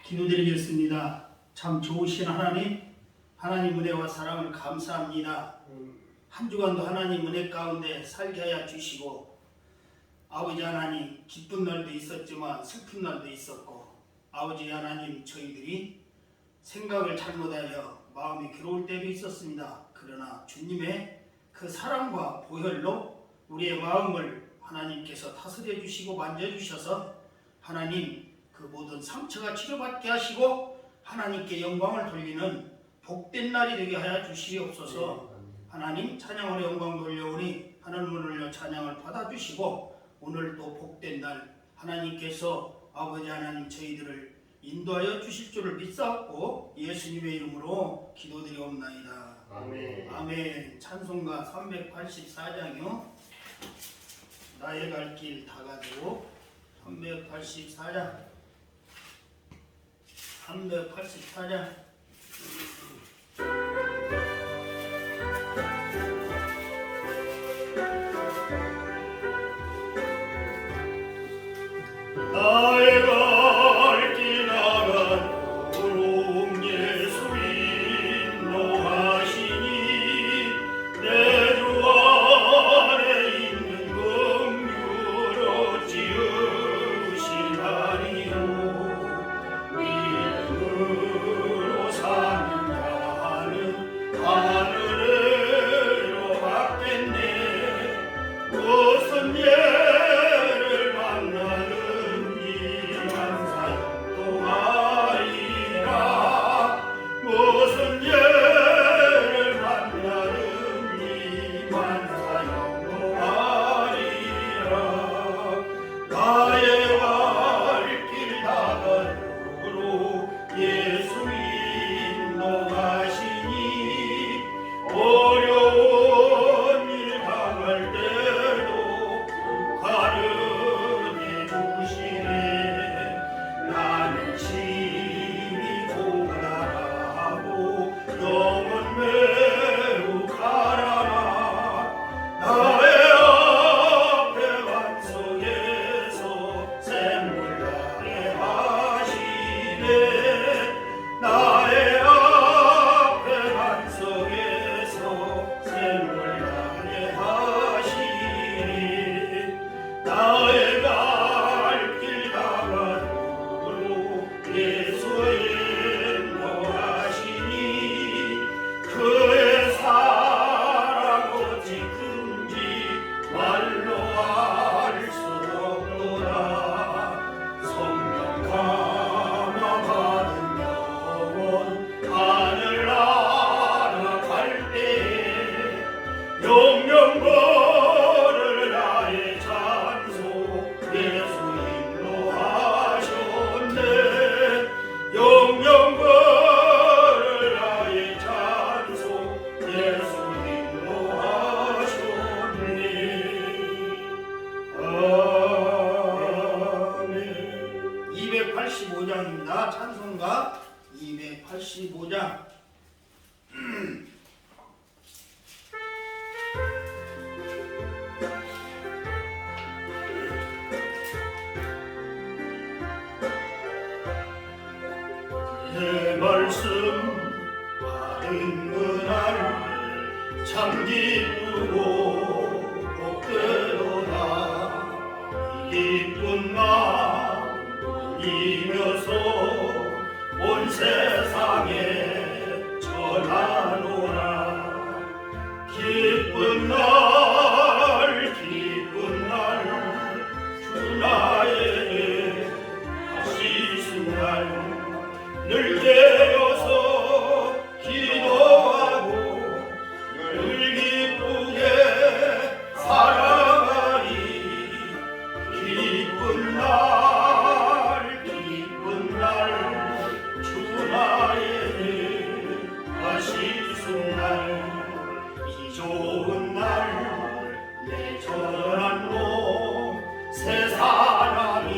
기도드리겠습니다. 참 좋으신 하나님, 하나님 은혜와 사랑을 감사합니다. 한 주간도 하나님 은혜 가운데 살게 하여 주시고, 아버지 하나님, 기쁜 날도 있었지만 슬픈 날도 있었고, 아버지 하나님, 저희들이 생각을 잘못하여 마음이 괴로울 때도 있었습니다. 그러나 주님의 그 사랑과 보혈로 우리의 마음을 하나님께서 다스려 주시고 만져주셔서 하나님 그 모든 상처가 치료받게 하시고 하나님께 영광을 돌리는 복된 날이 되게 하여 주시옵소서. 하나님 찬양으로 영광 돌려오니 하늘문을 열려 찬양을 받아주시고 오늘 또 복된 날 하나님께서 아버지 하나님 저희들을 인도하여 주실 줄을 믿사옵고 예수님의 이름으로 기도드리옵나이다. 아멘. 아멘. 찬송가 384장이요. 나의 갈 길 다 가도 384장 384장 나의 갈 길 나가도록 예수 인도하시니 내 주 안에 있는 긍휼을 지으시나니요 믿음으로 사는 자는 하늘을 받겠네. 무슨 예를 만나는 이만 사용동하리라. 무슨 예를 만나는 이만 사용동하리라. 나의 갈 길 다가도록 예수 인도하시니 어려운 일 당할 때도 가르쳐 주시네. 나는 심히 고단하고 영은 매우 가라나. 나의 앞에 반석에서 샘물 나게 하시네. 나의 앞에 반석에서 샘물 나게 하시니 나의 갈 길 다가도록 예수 인도하시니 그의 사랑 어찌 큰지 말로 알 수 없도다. 성령 감화받은 영혼 하늘 날아갈 때 영영 걸을 나의 찬송 예수 인도하셨네. 영영 걸을 나의 찬송 예수 인도하셨네. 아멘. 285장입니다. 찬송가 285장. 내 말씀 받은 그날 참 기쁘고 복되도다. 이 기쁜 마음 이면서 온 세상에 전하노라. 기쁜 날 기쁜 날 주 나에게 하시는 날 늘 깨어서 기도하고 늘 기쁘게 살아가리. 기쁜 날 주 나에게 하시는 날. 이 좋은 날 내 전한 몸 새 사람이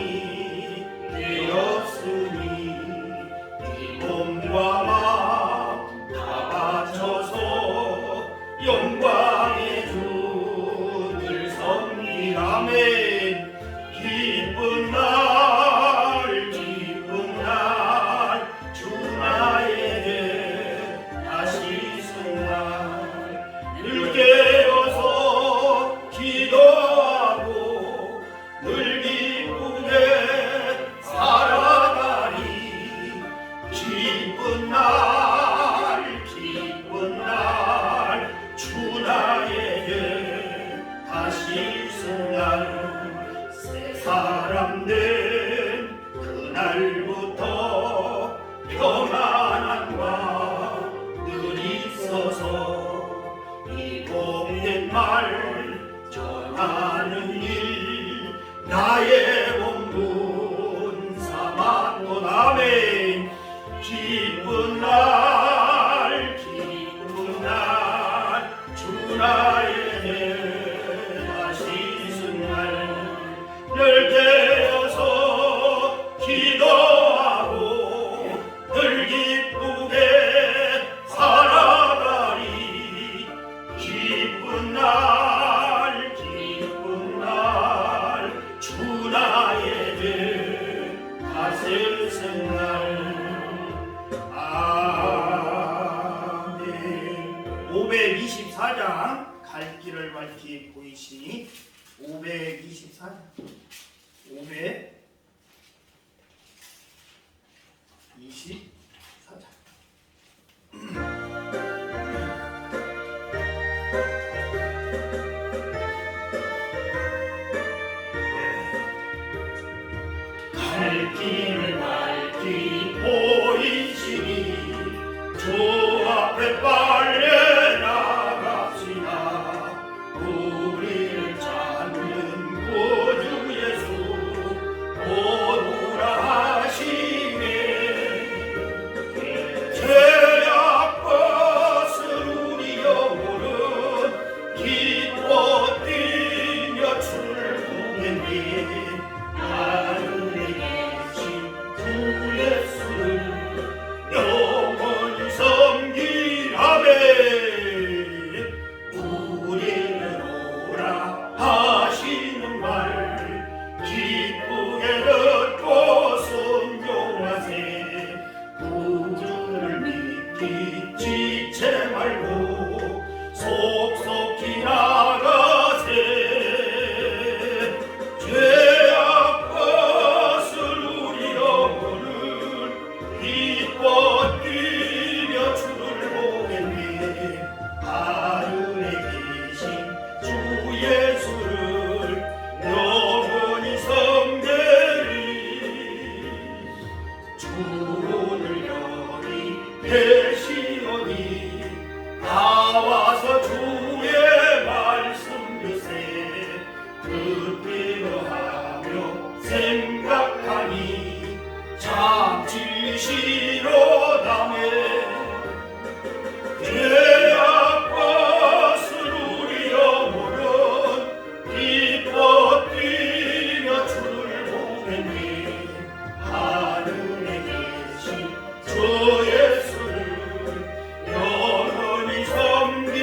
되었으니 이 날부터 평안함과 늘 있어서 이 복된 말 전하는 일 나의 본분 삼았던 아멘. 기쁜 날 주 나의 다시 쓴 날을 되어서 기도하고 늘 기쁘게 살아가리. 기쁜 날 주 나의 다시 쓴 날. 아멘. 524장 갈 길을 밝히 보이시니 524장 524장 갈 길을 밝히 보이시니 주 앞에 빨리 나갑시다. 우리를 찾는 구주 예수 오누라 하시네. 죄악벗은 우리 영혼은 기뻐 뛰며 출국했네. 하늘에 계신 주 예수를 영원히 섬기라매. 우리를 오라 하시는 말 기쁘게 듣고 순종하세. 구주를 믿기 지체 말고 속속히 나가세. 죄악벗은 우리 영혼을 기뻐 뛰며 주를 보겠네. 하늘에 계신 주 예수를 영원히 섬기리. 주 오늘 여기 계시오니 나와서 주의 말씀 듣세. 듣기로 하며 생각하니 참 진리시로다네. 죄악벗은 우리 영혼은 기뻐 뛰며 주를 보겠네. 하늘에 계신 주 예수를 영원히 섬기리.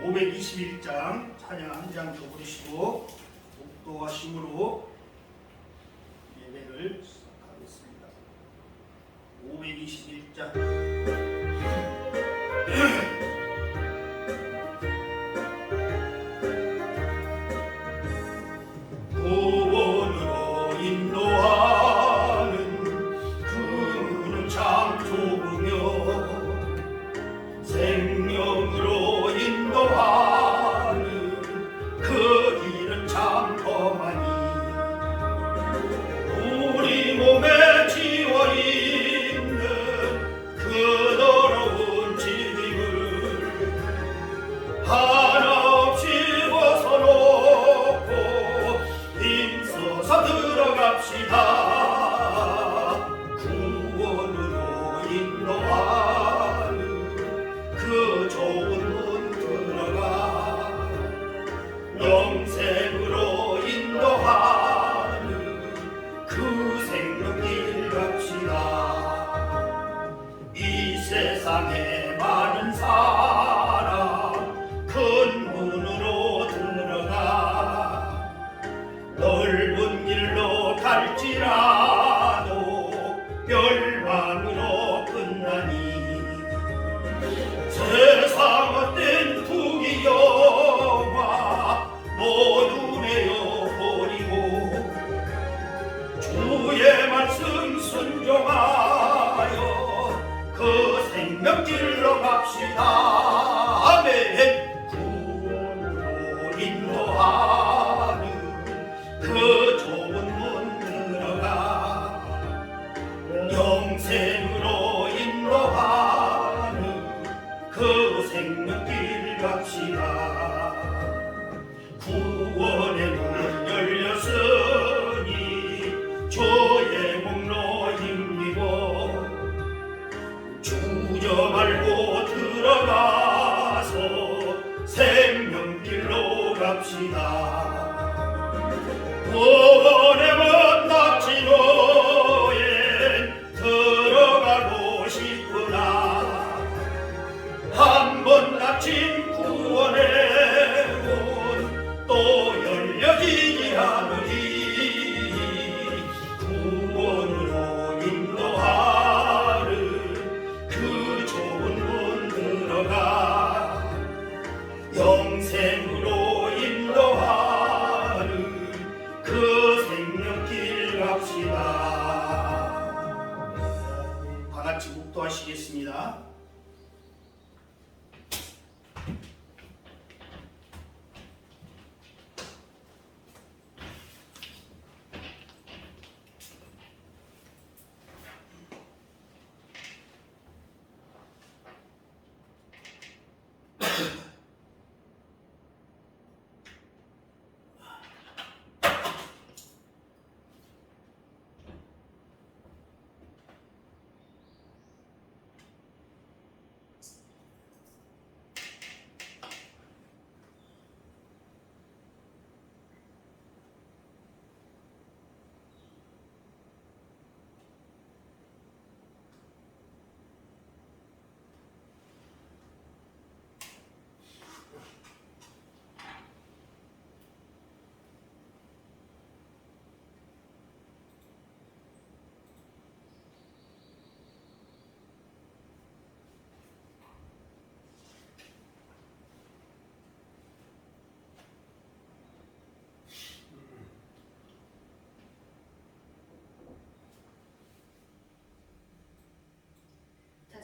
521장 찬양 한 장 더 부르시고 독도하심으로 예배를 시작하겠습니다. 521장 구원으로 인도하는 그는 참 좁으며 생명으로 인도하는 그 길은 참 험하니 우리 몸에 지워있는 그 더러운 짐을 하나 없이 벗어놓고 힘써서 들어갑시다. 구원으로 인도하는 그 좋은 문 들어가 영생으로 인도하는 그 생명길 갑시다. 이 세상에 많은 사람 큰 문으로 들어가 넓은 길로 갈지라도 멸망으로 끝나니 세상 헛된 투기 영화 모두 내어버리고 주의 말씀 순종하여 그 생명길로 갑시다. 아멘. 구원으로 인도하는 그 좁은 문 기도합시다. 다 같이 묵도하시겠습니다.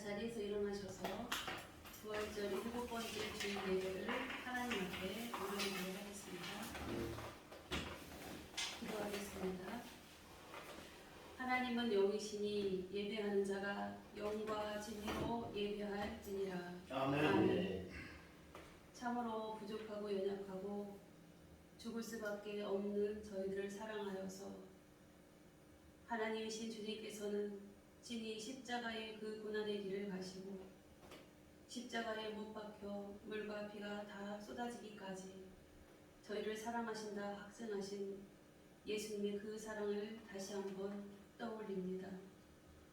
자리에서 일어나셔서 부활절 7번째 주일 예배를 하나님 앞에 올려드리도록 하겠습니다. 기도하겠습니다. 하나님은 영이시니 예배하는 자가 영과 진리로 예배할지니라. 아멘. 참으로 부족하고 연약하고 죽을 수밖에 없는 저희들을 사랑하여서 하나님이신 주님께서는 친히 십자가의 그 고난의 길을 가시고 십자가에 못 박혀 물과 피가 다 쏟아지기까지 저희를 사랑하신다 확증하신 예수님의 그 사랑을 다시 한번 떠올립니다.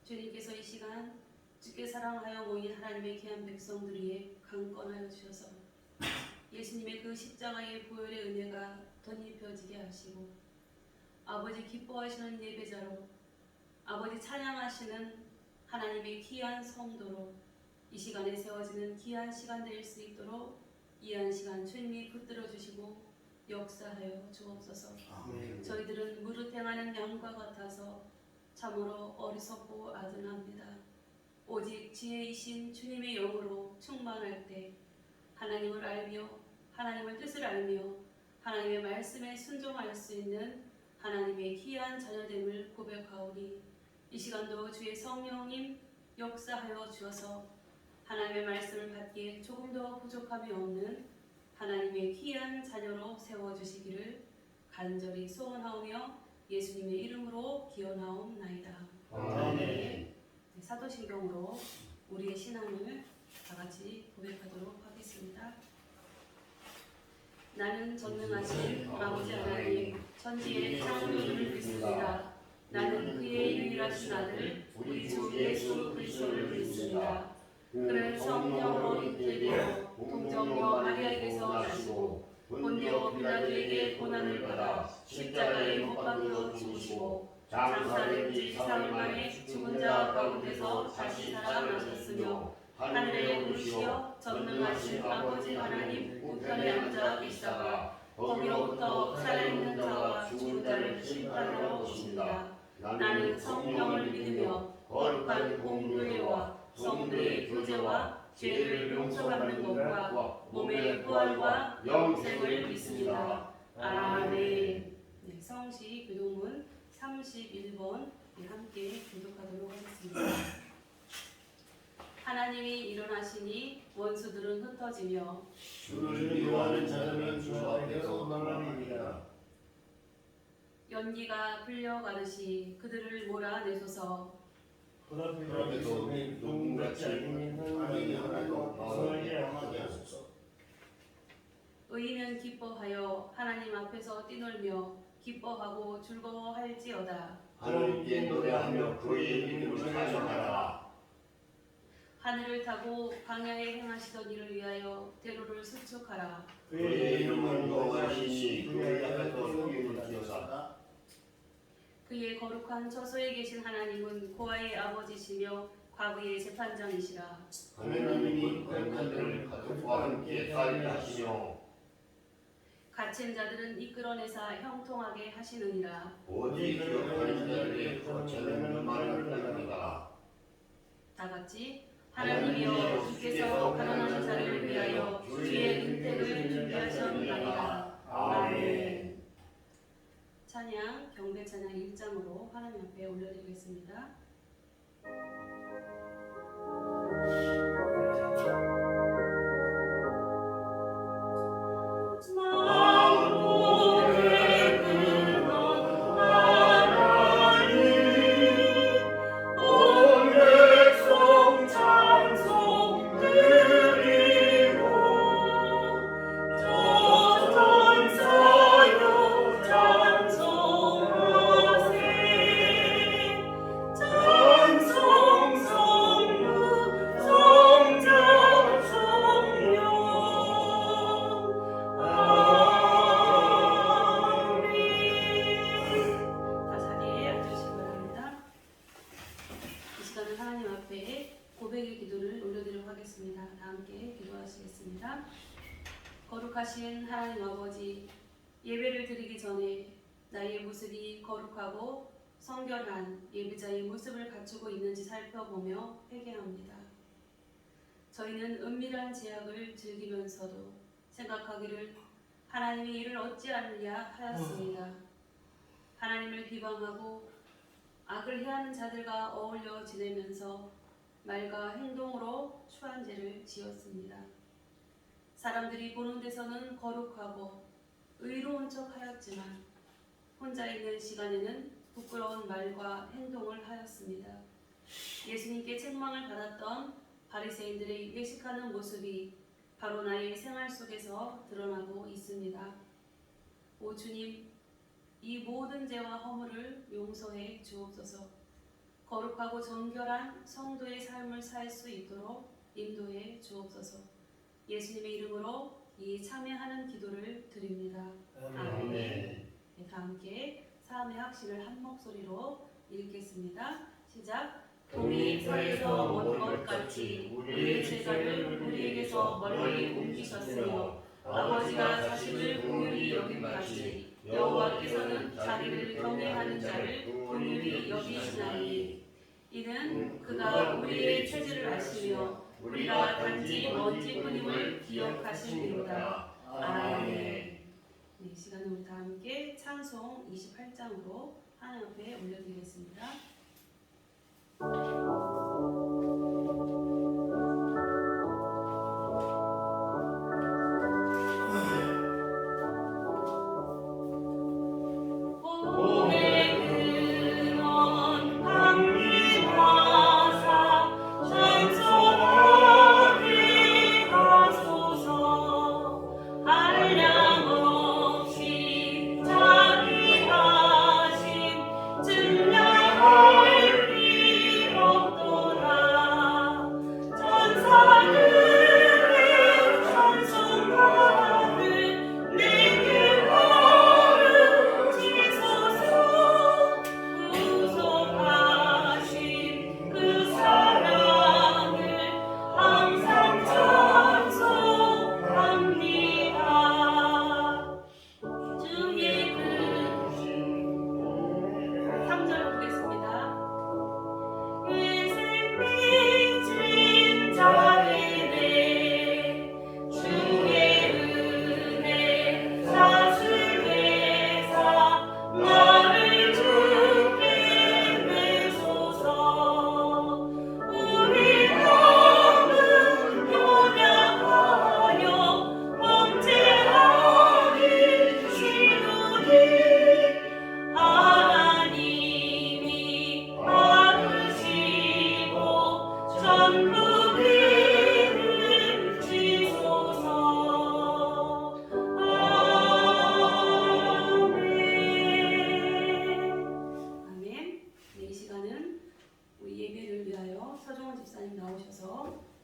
주님께서 이 시간 주께 사랑하여 모인 하나님의 귀한 백성들 위해 강권하여 주셔서 예수님의 그 십자가의 보혈의 은혜가 덧입혀지게 하시고 아버지 기뻐하시는 예배자로 아버지 찬양하시는 하나님의 귀한 성도로 이 시간에 세워지는 귀한 시간 될 수 있도록 이한 시간 주님이 붙들어 주시고 역사하여 주옵소서. 아멘. 저희들은 무릇 행하는 양과 같아서 참으로 어리석고 아둔합니다. 오직 지혜이신 주님의 영으로 충만할 때 하나님을 알며 하나님의 뜻을 알며 하나님의 말씀에 순종할 수 있는 하나님의 귀한 자녀됨을 고백하오니 이 시간도 주의 성령님 역사하여 주어서 하나님의 말씀을 받기에 조금 더 부족함이 없는 하나님의 귀한 자녀로 세워주시기를 간절히 소원하오며 예수님의 이름으로 기원하옵나이다. 아멘. 사도신경으로 우리의 신앙을 다 같이 고백하도록 하겠습니다. 나는 전능하신 아버지 하나님 천지의 창조주를 믿습니다. 나는 그의 유일하신 아들 우리 주 예수 그리스도를 믿습니다. 그를 성령으로 잉태되어 동정녀 마리아에게서 나시고 본디오 빌라도에게 고난을 받아 십자가에 못 박혀 죽으시고 장사된 지 사흘 만에 죽은 자 가운데서 다시 살아나셨으며 하늘에 오르시어 전능하신 아버지 하나님 우편에 앉아 계시다가 거기로부터 살아있는 자와 죽은 자를 심판하러 오십니다. 나는 성령을 믿으며 거룩한 공교회와 성도의 교제와 죄를 용서받는 것과 몸의 부활과 영생을 믿습니다. 아멘. 네, 성시 교동문 31번 함께 교독하도록 하겠습니다. 하나님이 일어나시니 원수들은 흩어지며 주를 미워하는 자들은 주 앞에서 망합니다. 연기가 풀려가듯이 그들을 몰아내소서. 그러면서 누군가지 아닌 하나님이 하나님과 평안하게 하소서. 의인은 기뻐하여 하나님 앞에서 뛰놀며 기뻐하고 즐거워할지어다. 하나님께 노래하며 그의 이름을 찬양하라. 하늘을 타고 광야에 행하시던 일을 위하여 대로를 수축하라. 그의 이름은 여호와이시니 그의 앞에서 소리를 지어사. 그의 거룩한 처소에 계신 하나님은 고아의 아버지시며 과부의 재판장이시라. 하나님이 거룩한 자를 가족과 함께 살게 하시며 갇힌 자들은 이끌어내사 형통하게 하시느니라. 오직 기억하는 같이 하나님이여 주께서 가난한 자를 위하여 주의 은택을 준비하셨나이다. 아멘. 찬양 경배 찬양 1장으로 하나님 앞에 올려드리겠습니다. 거룩하신 하나님 아버지, 예배를 드리기 전에 나의 모습이 거룩하고 성결한 예배자의 모습을 갖추고 있는지 살펴보며 회개합니다. 저희는 은밀한 제약을 즐기면서도 생각하기를 하나님이 이를 어찌하느냐 하였습니다. 하나님을 비방하고 악을 해하는 자들과 어울려 지내면서 말과 행동으로 추한 죄를 지었습니다. 사람들이 보는 데서는 거룩하고 의로운 척 하였지만 혼자 있는 시간에는 부끄러운 말과 행동을 하였습니다. 예수님께 책망을 받았던 바리새인들의 외식하는 모습이 바로 나의 생활 속에서 드러나고 있습니다. 오 주님, 이 모든 죄와 허물을 용서해 주옵소서. 거룩하고 정결한 성도의 삶을 살 수 있도록 인도해 주옵소서. 예수님의 이름으로 이 참여하는 기도를 드립니다. 아멘. 네, 다 함께 사함의 확신을 한 목소리로 읽겠습니다. 시작. 동이 서에서 온 것 같이 우리의 제사를 우리에게서 멀리 옮기셨으며 아버지가 자신을 긍휼히 여긴 같이 여호와께서는 자기를 경외하는 자를 긍휼히 여기시나니 이는 그가 우리의 죄를 아시며 우리가 단지 먼지뿐임을 기억하심이로다. 아멘. 이 시간에 우리 다 함께 찬송 28장으로 하나님 앞에 올려드리겠습니다.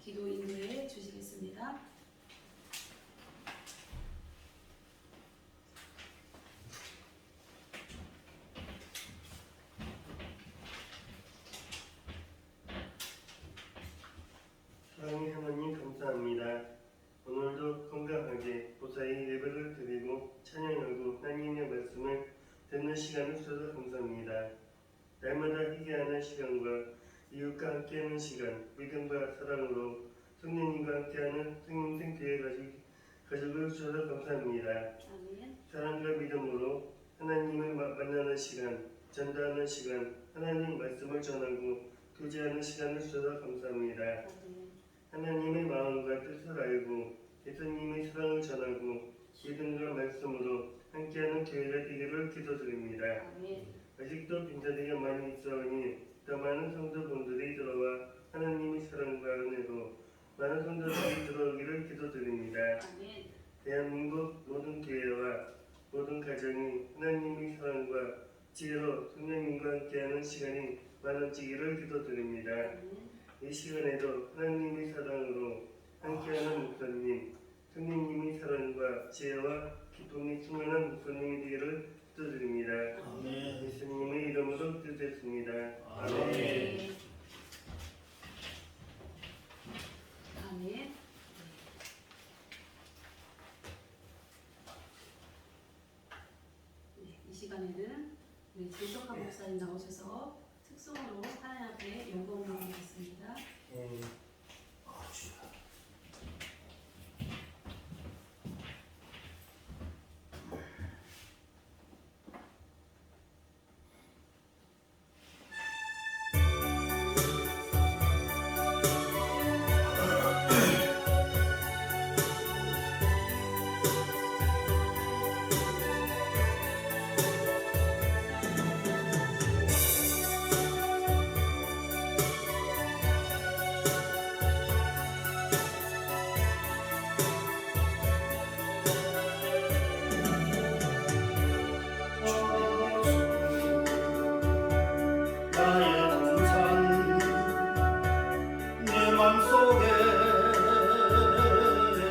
기도 인도해 주시겠습니다. 사랑의 하나님 감사합니다. 오늘도 건강하게 무사히 예배를 드리고 찬양하고 하나님의 말씀을 듣는 시간을 주셔서 감사합니다. 날마다 회개하는 시간과 이웃과 함께하는 시간, 믿음과 사랑으로 성령님과 함께하는 성령생 교회 가족을 주셔서 감사합니다. 아멘. 사랑과 믿음으로 하나님을 만나는 시간, 전도하는 시간, 하나님 말씀을 전하고 교제하는 시간을 주셔서 감사합니다. 아멘. 하나님의 마음과 뜻을 알고 예수님의 사랑을 전하고 믿음과 말씀으로 함께하는 교회가 되기를 기도드립니다. 아멘. 아직도 빈자리가 많이 있어오니 더 많은 성도분들이 들어와 하나님의 사랑과 은혜로 많은 성도들이 들어오기를 기도드립니다. 아멘. 대한민국 모든 교회와 모든 가정이 하나님의 사랑과 지혜로 성령님과 함께하는 시간이 많아지기를 기도드립니다. 아멘. 이 시간에도 하나님의 사랑으로 함께하는 목사님, 성령님의 사랑과 지혜와 기쁨이 충만한 목사님이 되기를 기도드립니다. 아멘. 예수님의 이름으로 기도했습니다. 아멘. 아멘. 이 시간에는 우리 진석한 목사님 나오셔서 특송으로 하나님 앞에 영광을 드리겠습니다. 나의 동산 내 맘속에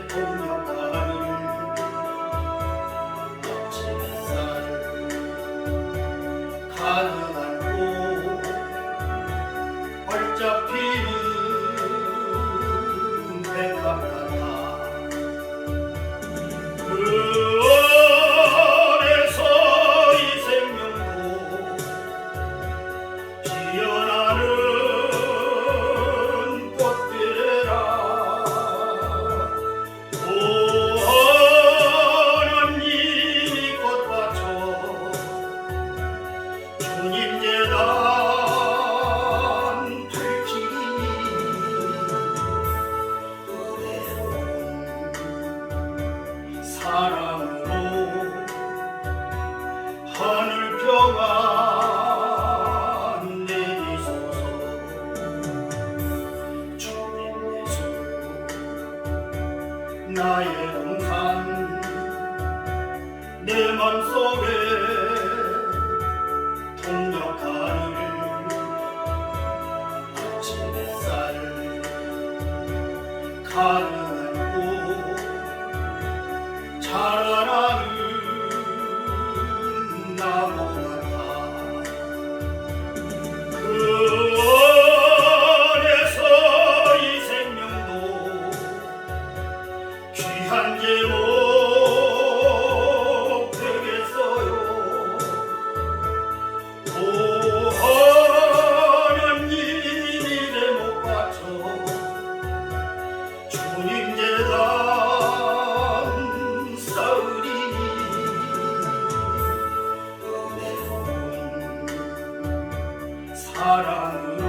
동력하는 햇살 가득한 꽃 활짝 피는 백합 같아 그 안에서 이 생명도 피어나는 꽃들에라 오 하나님이 꽃밭쳐 주님 재단 밝히니 은혜로운 사랑으로 하늘 평안 내리소서 주님 예수 나의 동산 내 맘속에 동력하는 꽃이 햇살 가득한 꽃 자라나는 나무 같아 그 안에서 이 생명도 귀한 제목 되겠어요 오 하나님이 내 목 받쳐 주님 재단 쌓으리니 은혜로운 사랑으로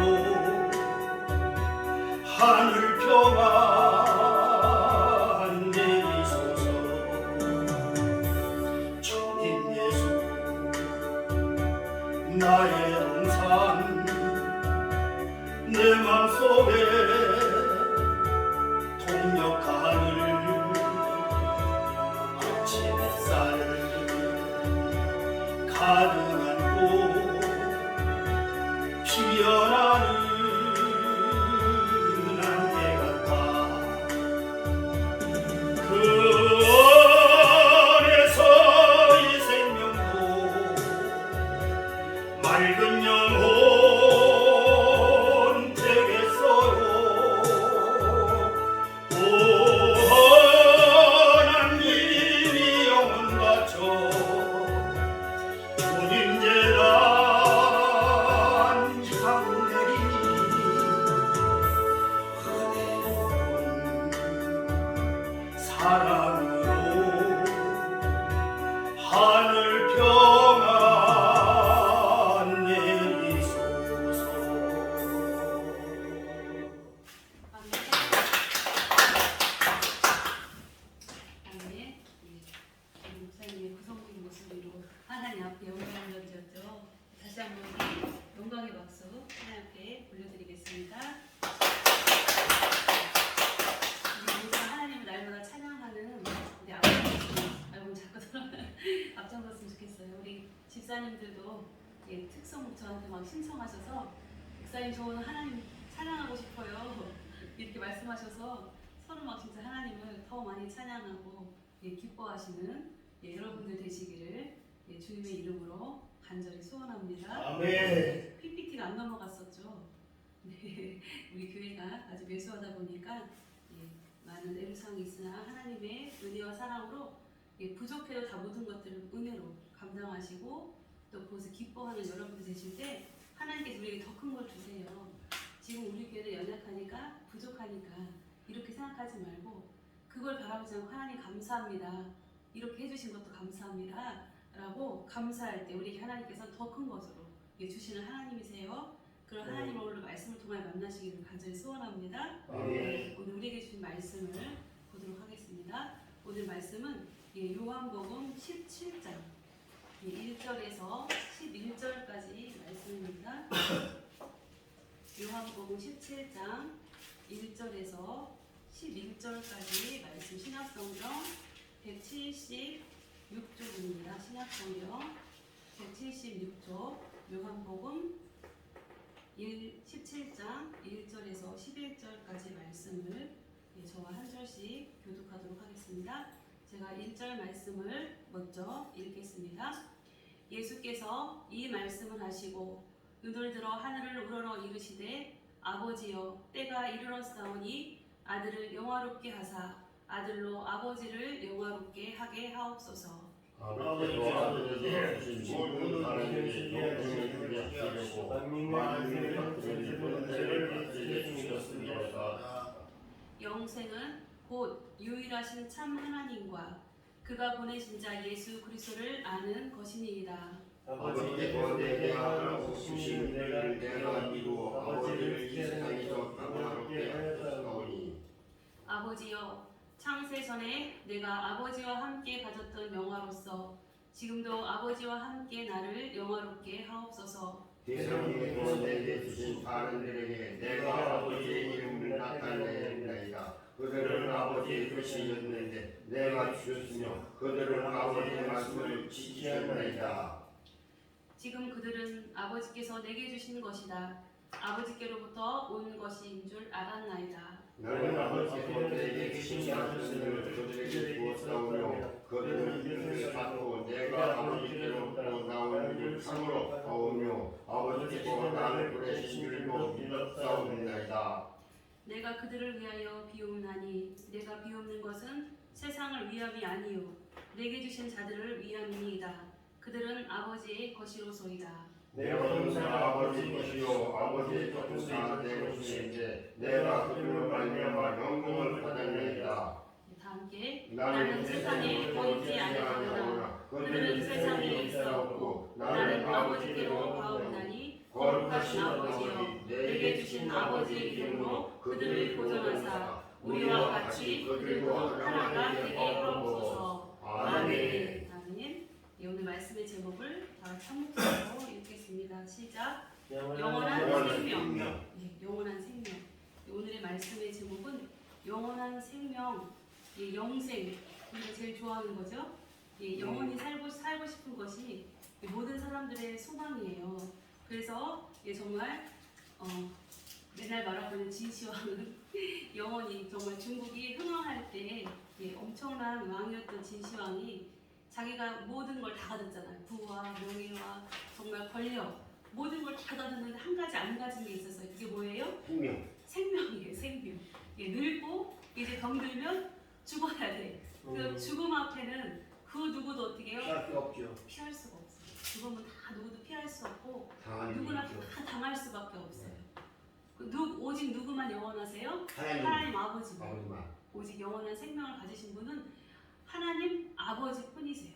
하늘 평안 내리소서 주님 예수 나의 동산 내 맘속에 동력하는 꽃이 햇살 가득한 꽃 피어나는 안개 같아 그 안에서 이 생명도 맑은 영혼 되겠어요 오 하나님이 영혼 바쳐 주님 재단 향 내리니 특성 저한테 막 신청하셔서 목사님 저는 하나님 찬양하고 싶어요 이렇게 말씀하셔서 서로 막 진짜 하나님을 더 많이 찬양하고 기뻐하시는 여러분들 되시기를 주님의 이름으로 간절히 소원합니다. 아멘. PPT가 안 넘어갔었죠. 네, 우리 교회가 아주 매수하다 보니까 많은 애로사항이 있으나 하나님의 은혜와 사랑으로 부족해도 다 모든 것들을 은혜로 감당하시고 또 그것을 기뻐하는 여러분들 되실 때 하나님께서 우리에게 더 큰 걸 주세요. 지금 우리 교회는 연약하니까 부족하니까 이렇게 생각하지 말고 그걸 바라보지 않고 하나님 감사합니다. 이렇게 해주신 것도 감사합니다. 라고 감사할 때 우리에게 하나님께서 더 큰 것으로 주시는 하나님이세요. 그런 하나님을 오늘 말씀을 통해 만나시기를 간절히 소원합니다. 아멘. 오늘 우리에게 주신 말씀을 보도록 하겠습니다. 오늘 말씀은 요한복음 17장 1절에서 11절까지 말씀입니다. 요한복음 17장 1절에서 11절까지 말씀 신약성경 176쪽입니다. 신약성경 176쪽 요한복음 17장 1절에서 11절까지 말씀을 저와 한 절씩 교독하도록 하겠습니다. 제가 1절 말씀을 먼저 읽겠습니다. 예수께서 이 말씀을 하시고 눈을 들어 하늘을 우러러 이르시되 아버지여 때가 이르렀사오니 아들을 영화롭게 하사 아들로 아버지를 영화롭게 하게 하옵소서. 아버지께서 아들에게 주신 모든 사람에게 영생을 주게 하시려고 만민의 형체를 본체를 아들에게 주셨습니다. 영생은 곧 유일하신 참 하나님과 그가 보내신 자 예수 그리스도를 아는 것이니이다. 아버지께서 내게 하라고 주신 일을 내가 이루어 아버지를 이 세상에서 영화롭게 하셨사오니 아버지여 창세 전에 내가 아버지와 함께 가졌던 영화로서 지금도 아버지와 함께 나를 영화롭게 하옵소서. 세상에서 내게 주신 사람들에게 내가 아버지의 이름을 나타내리나이다. 그들은 아버지의 뜻이었는데 내가 주셨으며 그들은 아버지의 말씀을 지키었나이다. 지금 그들은 아버지께서 내게 주신 것이다. 아버지께로부터 온 것인 줄 알았나이다. 나는 아버지께서 내게 주신 말씀을 그들에게 주었사오며 그들은 이를 받고 내가 아버지께로부터 나온 줄 참으로 사오며 아버지께서 나를 보내신 줄도 믿었사옵나이다. 내가 그들을 위하여 비옵나니 내가 비옵는 것은 세상을 위함이 아니요 내게 주신 자들을 위함이니이다. 그들은 아버지의 것이로소이다. 내가 항상 아버지 것이요 아버지의 것은 내 것인데 내가 그들로 말미암아 영광을 받았나이다. 다 함께 나는 세상에 보이지 아니하노라. 그들은 세상에 있사옵고 나는 아버지께로 가옵나니 거룩하신 아버지여 내게 주신 아버지의 이름으로 그들을 보존하사 우리와 같이 그들도 하나가 되게 하옵소서. 아멘. 아멘. 오늘 말씀의 제목을 다 참목으로 읽겠습니다. 시작. 영원한 생명. 영원한 생명. 오늘의 말씀의 제목은 영원한 생명, 영생. 우리가 제일 좋아하는 거죠. 영원히 살고 싶은 것이 모든 사람들의 소망이에요. 그래서 정말 맨날 말하고 있는 진시황은 영원히 정말 중국이 흥왕할 때 엄청난 왕이었던 진시황이 자기가 모든 걸 다 가졌잖아요. 부와 명예와 정말 권력 모든 걸 다 가졌는데 한 가지 안 가진 게 있었어요. 그게 뭐예요? 생명. 생명이에요. 생명. 늙고 이제 병들면 죽어야 돼. 그 죽음 앞에는 그 누구도 어떻게 해요? 피할 수 없죠. 피할 수가 없어요. 죽음은 다 누구도 피할 수 없고 당하는 누구나 일이죠. 다 당할 수밖에 없어요. 오직 누구만 영원하세요? 하나님. 하나님 아버지만. 아버지만. 오직 영원한 생명을 가지신 분은 하나님 아버지뿐이세요.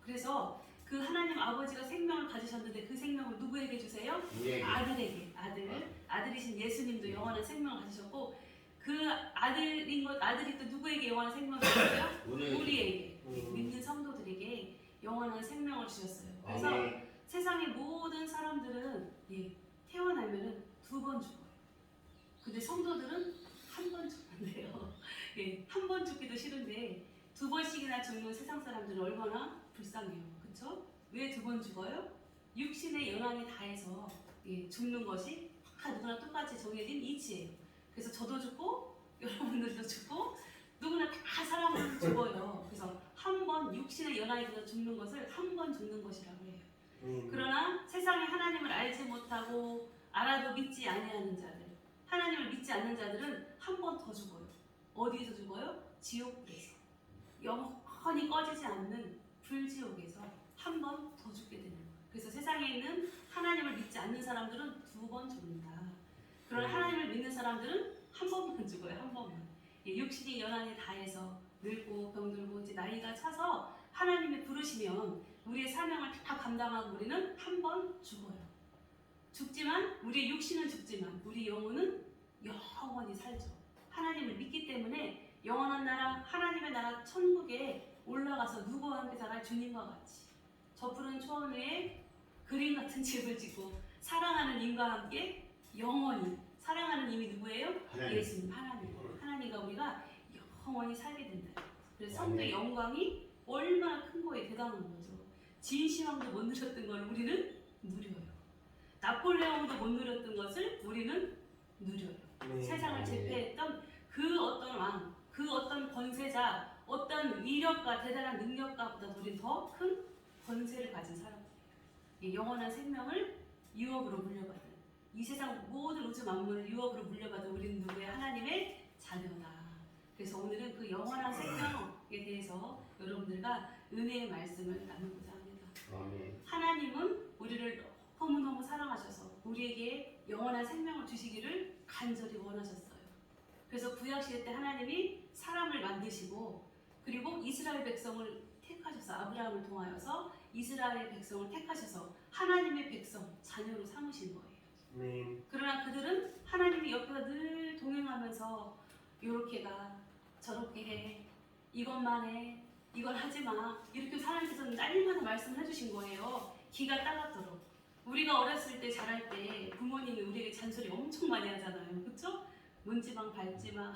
그래서 그 하나님 아버지가 생명을 가지셨는데 그 생명을 누구에게 주세요? 우리에게. 아들에게. 아들이신 예수님도 영원한 생명을 가지셨고 그 아들이 또 누구에게 영원한 생명을 주셨어요? 우리에게. 믿는 성도들에게 영원한 생명을 주셨어요. 그래서 아멘. 세상의 모든 사람들은 태어나면은 2번 죽어요. 근데 성도들은 한 번 죽는데요. 한 번 죽기도 싫은데 2번씩이나 죽는 세상 사람들은 얼마나 불쌍해요. 그쵸? 왜 2번 죽어요? 육신의 연한이 다해서 죽는 것이 다 누구나 똑같이 정해진 이치예요. 그래서 저도 죽고 여러분들도 죽고 누구나 다 사람은 죽어요. 그래서 한 번 육신의 연한이 돼서 죽는 것을 한 번 죽는 것이라고 해요. 그러나 세상에 하나님을 알지 못하고 알아도 믿지 아니하는 자들, 하나님을 믿지 않는 자들은 한 번 더 죽어요. 어디에서 죽어요? 지옥불에서. 영원히 꺼지지 않는 불지옥에서 한 번 더 죽게 되는 거예요. 그래서 세상에 있는 하나님을 믿지 않는 사람들은 2번 죽는다. 그러나 하나님을 믿는 사람들은 한 번만 죽어요. 한 번만. 육신이 연한에 다해서 늙고 병들고 이제 나이가 차서 하나님이 부르시면 우리의 사명을 다 감당하고 우리는 한 번 죽어요. 죽지만 우리의 육신은 죽지만 우리 영혼은 영원히 살죠. 하나님을 믿기 때문에 영원한 나라, 하나님의 나라 천국에 올라가서 누구와 함께 살아? 주님과 같이 저 푸른 초원 위에 그림 같은 집을 짓고 사랑하는 님과 함께 영원히 사랑하는 님이 누구예요? 하나님. 예수님, 하나님과 우리가 영원히 살게 된다. 그래서 성도의 영광이 얼마나 큰 거에 대단한 거죠. 진시황도 못 누렸던 걸 우리는 누려요. 나폴레옹도 못 누렸던 것을 우리는 누려요. 세상을 제패했던 그 어떤 왕, 그 어떤 권세자, 어떤 위력과 대단한 능력가보다 우리는 더 큰 권세를 가진 사람들이에요. 영원한 생명을 유업으로 물려받은 이 세상 모든 우주 만물을 유업으로 물려받은 우리는 누구의 하나님의 자녀다. 그래서 오늘은 그 영원한 생명에 대해서 여러분들과 은혜의 말씀을 나누고자 합니다. 하나님은 우리를 너무너무 사랑하셔서 우리에게 영원한 생명을 주시기를 간절히 원하셨어요. 그래서 구약시대 때 하나님이 사람을 만드시고 그리고 이스라엘 백성을 택하셔서 아브라함을 통하여서 이스라엘 백성을 택하셔서 하나님의 백성, 자녀로 삼으신 거예요. 그러나 그들은 하나님이 옆에서 늘 동행하면서 요렇게 가, 저렇게 해, 이것만 해, 이걸 하지 마 이렇게 하나님께서 날마다 말씀을 해주신 거예요. 기가 따갑도록. 우리가 어렸을 때 자랄 때 부모님이 우리에게 잔소리 엄청 많이 하잖아요. 그쵸? 문지방 밟지 마.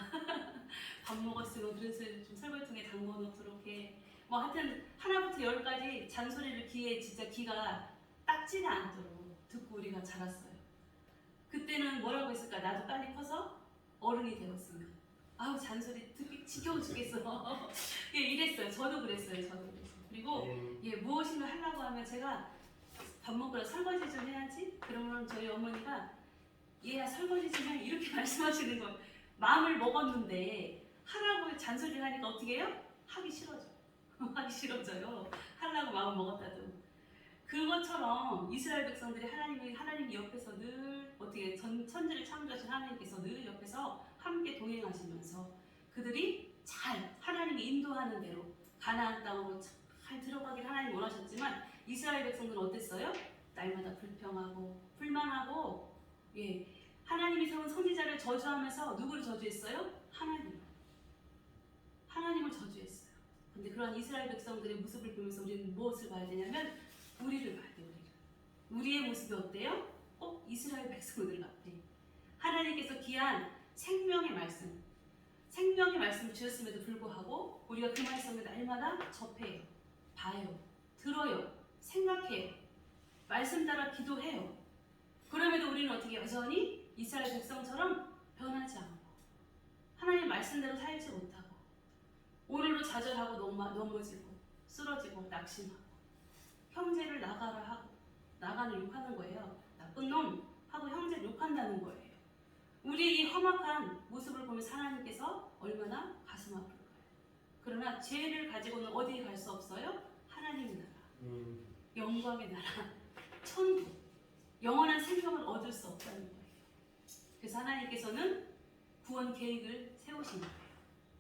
밥 먹었으면 그릇을 좀 설거지통에 담궈 놓도록 해. 뭐 하여튼 하나부터 열까지 잔소리를 귀에 진짜 귀가 닦지는 않도록 듣고 우리가 자랐어요. 그때는 뭐라고 했을까? 나도 빨리 커서 어른이 되었으면. 아우 잔소리 듣기 지겨워 죽겠어. 예, 이랬어요. 저도 그랬어요. 그리고 무엇인가 하려고 하면 제가 밥 먹으러 설거지 좀 해야지. 그러면 저희 어머니가 얘야 설거지 좀 해 이렇게 말씀하시는 거예요. 마음을 먹었는데 하라고 잔소리를 하니까 어떻게 해요? 하기 싫어져. 하기 싫어져요. 하려고 마음 먹었다도. 그것처럼 이스라엘 백성들이 하나님이 옆에서 늘 어떻게 천지를 창조하신 하나님께서 늘 옆에서 함께 동행하시면서 그들이 잘 하나님이 인도하는 대로 가나안 땅으로 잘 들어가길 하나님 원하셨지만 이스라엘 백성들은 어땠어요? 날마다 불평하고 불만하고 하나님이 세운 선지자를 저주하면서 누구를 저주했어요? 하나님을 저주했어요. 근데 그러한 이스라엘 백성들의 모습을 보면서 우리는 무엇을 봐야 되냐면 우리를 봐야 돼요. 우리의 모습이 어때요? 꼭 이스라엘 백성들 같아. 하나님께서 귀한 생명의 말씀을 주셨음에도 불구하고 우리가 그 말씀을 날마다 접해요. 봐요. 들어요. 생각해요. 말씀 따라 기도해요. 그럼에도 우리는 어떻게 여전히 이스라엘 백성처럼 변하지 않고 하나님 말씀대로 살지 못하고 오늘도 좌절하고 넘어지고 쓰러지고 낙심하고 형제를 나가라 하고 나가는 욕하는 거예요. 나쁜 놈 하고 형제를 욕한다는 거예요. 우리 이 험악한 모습을 보면서 하나님께서 얼마나 가슴 아플까요? 그러나 죄를 가지고는 어디에 갈 수 없어요? 하나님의 나라, 영광의 나라, 천국, 영원한 생명을 얻을 수 없다는 거예요. 그래서 하나님께서는 구원 계획을 세우신 거예요.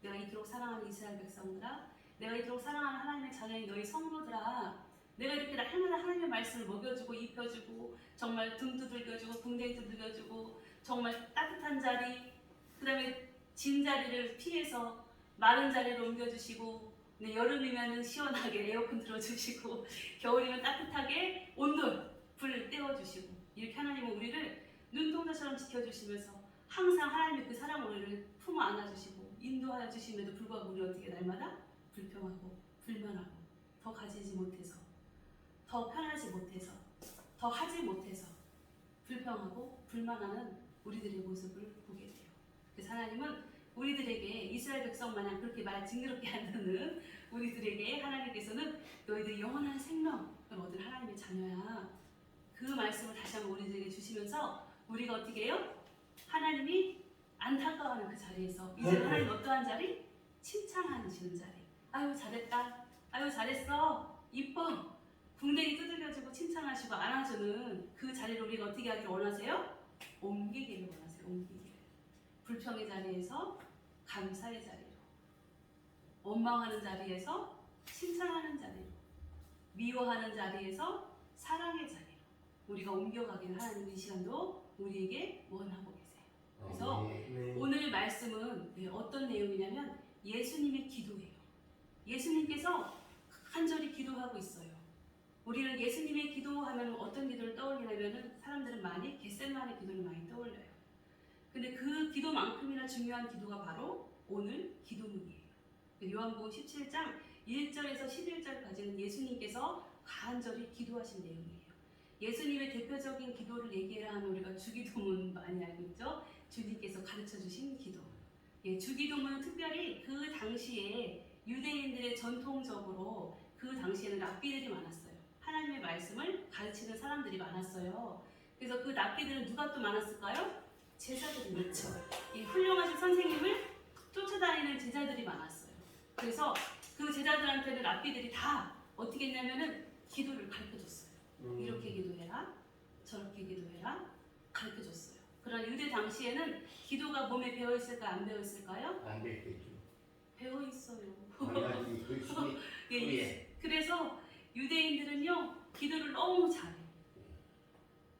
내가 이토록 사랑하는 이스라엘 백성들아, 내가 이토록 사랑하는 하나님의 자녀인 너희 성도들아, 내가 이렇게 날마다 하나님의 말씀을 먹여주고 입혀주고 정말 등 두들겨주고 붕대 두들겨주고 정말 따뜻한 자리, 그 다음에 진 자리를 피해서 마른 자리로 옮겨주시고 여름이면 시원하게 에어컨 틀어주시고 겨울이면 따뜻하게 온돌 불 떼어주시고 이렇게 하나님은 우리를 눈동자처럼 지켜주시면서 항상 하나님의 그 사랑으로 우리를 품어 안아주시고 인도하여 주심에도 불구하고 우리 어떻게 날마다 불평하고 불만하고 더 가지지 못해서 더 편하지 못해서 더 하지 못해서 불평하고 불만하는 우리들의 모습을 보게 돼요. 그래서 하나님은 우리들에게 이스라엘 백성 마냥 그렇게 말 징그럽게 하는 우리들에게 하나님께서는 너희들 영원한 생명을 얻은 하나님의 자녀야. 그 말씀을 다시 한번 우리들에게 주시면서 우리가 어떻게 해요? 하나님이 안타까워하는 그 자리에서 이제 하나님 어떠한 자리? 칭찬하시는 자리. 아유 잘했다. 아유 잘했어. 이뻐. 궁뎅이 두들겨주고 칭찬하시고 안아주는 그 자리를 우리가 어떻게 하기를 원하세요? 옮기기를 원하세요. 옮기기를. 불평의 자리에서 감사의 자리로, 원망하는 자리에서 칭찬하는 자리로, 미워하는 자리에서 사랑의 자리로 우리가 옮겨가기를 하나님 이 시간도 우리에게 원하고 계세요. 그래서 오늘 말씀은 어떤 내용이냐면 예수님의 기도예요. 예수님께서 간절히 기도하고 있어요. 우리는 예수님의 기도하면 어떤 기도를 떠올리냐면 사람들은 많이 겟세마네 기도를 많이 떠올려요. 근데 그 기도만큼이나 중요한 기도가 바로 오늘 기도문이에요. 요한복음 17장 1절에서 11절까지는 예수님께서 간절히 기도하신 내용이에요. 예수님의 대표적인 기도를 얘기해야 하면 우리가 주기도문 많이 알고 있죠? 주님께서 가르쳐주신 기도. 주기도문은 특별히 그 당시에 유대인들의 전통적으로 그 당시에는 랍비들이 많았어요. 하나님의 말씀을 가르치는 사람들이 많았어요. 그래서 그 랍비들은 누가 또 많았을까요? 제자들이 많죠. 이 훌륭하신 선생님을 쫓아다니는 제자들이 많았어요. 그래서 그 제자들한테는 랍비들이 다 어떻게 했냐면은 기도를 가르쳐줬어요. 이렇게 기도해라, 저렇게 기도해라 가르쳐줬어요. 그러나 유대 당시에는 기도가 몸에 배어 있을까요? 안 배어 있을까요? 안 됐겠죠. 배어 있어요. 아니, 그 예, 그래서 유대인들은요 기도를 너무 잘해요.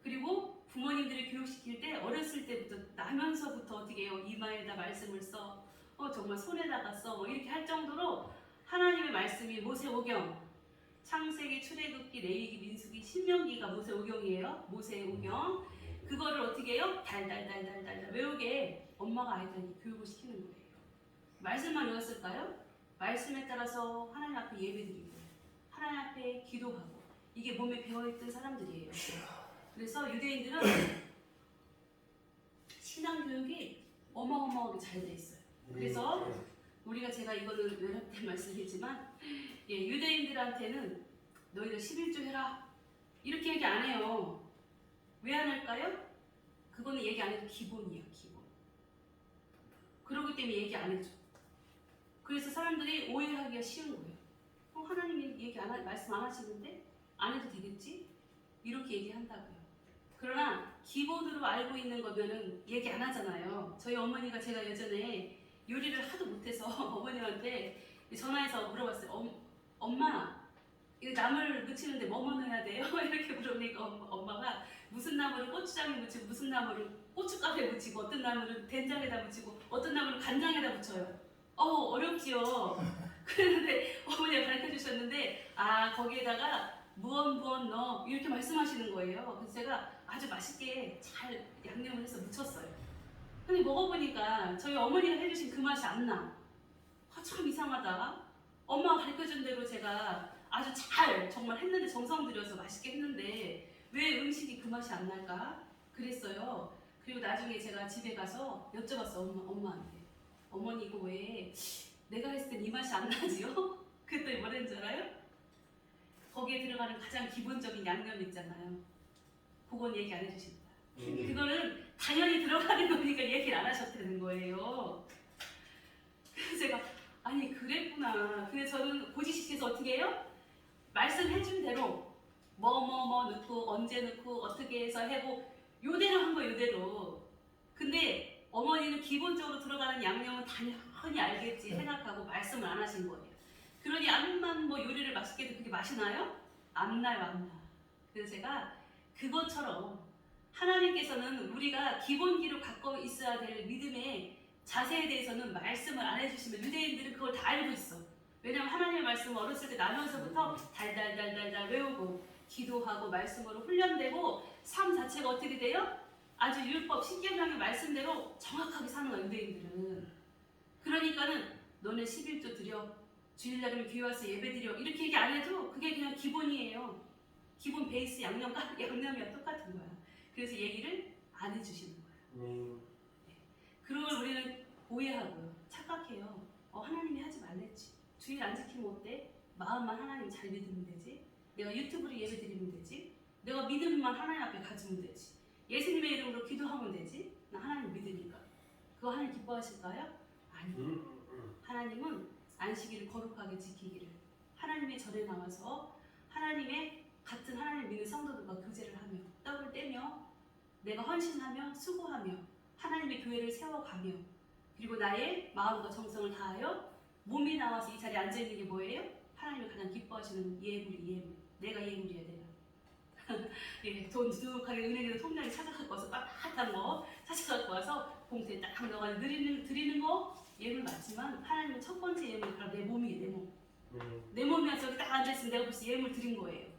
그리고 부모님들이 교육시킬 때 어렸을 때부터 나면서부터 어떻게 해요? 이마에다 말씀을 써, 정말 손에다가 써, 뭐 이렇게 할 정도로 하나님의 말씀이 모세오경, 창세기, 출애굽기, 레위기, 민수기, 신명기가 모세오경이에요. 모세오경. 그거를 어떻게 해요? 달달달달달 외우게 엄마가 아이들에게 교육을 시키는 거예요. 말씀만 외웠을까요? 말씀에 따라서 하나님 앞에 예배드리고 하나님 앞에 기도하고 이게 몸에 배어있던 사람들이에요. 그래서 유대인들은 신앙교육이 어마어마하게 잘 돼 있어요. 그래서 우리가 제가 이거는 외랍 때 말씀이지만 유대인들한테는 너희들 11조 해라 이렇게 얘기 안 해요. 왜 안 할까요? 그거는 얘기 안 해도 기본이에요. 기본. 그러기 때문에 얘기 안 해줘. 그래서 사람들이 오해하기가 쉬운 거예요. 하나님이 말씀 안 하시는데 안 해도 되겠지? 이렇게 얘기한다고요. 그러나 기본으로 알고 있는 거면은 얘기 안 하잖아요. 저희 어머니가 제가 예전에 요리를 하도 못해서 어머님한테 전화해서 물어봤어요. 엄마, 이거 나물 무치는데 뭐뭐 넣어야 돼요? 이렇게 물어보니까 엄마가 무슨 나물을 고추장에 무치고 무슨 나물을 고춧가루에 무치고 어떤 나물은 된장에다 무치고 어떤 나물은 간장에다 무쳐요. 어렵지요. 그런데 어머니가 가르쳐 주셨는데 거기에다가 무언 넣어 이렇게 말씀하시는 거예요. 그래서 제가 아주 맛있게 잘 양념을 해서 무쳤어요. 근데 먹어보니까 저희 어머니가 해주신 그 맛이 안 나. 참 이상하다. 엄마가 가르쳐준 대로 제가 아주 잘 정말 했는데 정성 들여서 맛있게 했는데 왜 음식이 그 맛이 안 날까? 그랬어요. 그리고 나중에 제가 집에 가서 여쭤봤어. 엄마한테. 어머니 이거 왜 내가 했을 땐 이 맛이 안 나지요? 그랬더니 뭐라는 줄 알아요? 거기에 들어가는 가장 기본적인 양념 있잖아요. 그건 얘기 안 해주신다. 그거는 당연히 들어가는 거니까 얘기를 안 하셨다는 거예요. 그래서 제가 아니 그랬구나. 그래서 저는 고지식해서 어떻게 해요? 말씀해준 대로 뭐 넣고 언제 넣고 어떻게 해서 해고 요대로 한 거예요. 요대로. 근데 어머니는 기본적으로 들어가는 양념은 당연히 알겠지 생각하고 말씀을 안 하신 거예요. 그러니 암만 뭐 요리를 맛있게 해도 그게 맛이 나요? 안 나요, 안 나. 그래서 제가 그것처럼 하나님께서는 우리가 기본기로 갖고 있어야 될 믿음의 자세에 대해서는 말씀을 안 해주시면 유대인들은 그걸 다 알고 있어. 왜냐면 하나님의 말씀을 어렸을 때 나면서부터 달달달달달 외우고 기도하고 말씀으로 훈련되고 삶 자체가 어떻게 돼요? 아주 율법, 십계명의 말씀대로 정확하게 사는 거야, 유대인들은. 그러니까는 너네 11조 드려, 주일날이면 교회 와서 예배 드려 이렇게 얘기 안 해도 그게 그냥 기본이에요. 기본 베이스 양념이랑 똑같은 거야. 그래서 얘기를 안 해주시는 거야. 그런 걸 우리는 오해하고요. 착각해요. 하나님이 하지 말랬지. 주일 안 지키면 어때? 마음만 하나님 잘 믿으면 되지. 내가 유튜브로 예배 드리면 되지. 내가 믿음만 하나님 앞에 가지면 되지. 예수님의 이름으로 기도하면 되지. 나 하나님 믿으니까. 그거 하나님 기뻐하실까요? 아니요. 하나님은 안식일을 거룩하게 지키기를, 하나님의 절에 나와서 하나님의 같은 하나님 믿는 성도들과 교제를 하며 떡을 떼며 내가 헌신하며 수고하며 하나님의 교회를 세워가며 그리고 나의 마음과 정성을 다하여 몸이 나와서 이 자리에 앉아있는 게 뭐예요? 하나님이 가장 기뻐하시는 예물. 내가 예물이야 내가. 예, 돈 두둑하게 은행에서 통장에 찾아갖고 와서 빳빳한 거 찾아갖고 와서 봉투에 딱 넣어가지고 드리는 거 예물 맞지만 하나님은 첫 번째 예물이 바로 내 몸이에요. 내 몸. 내 몸이 저기 딱 앉아있으면 내가 벌써 예물 드린 거예요.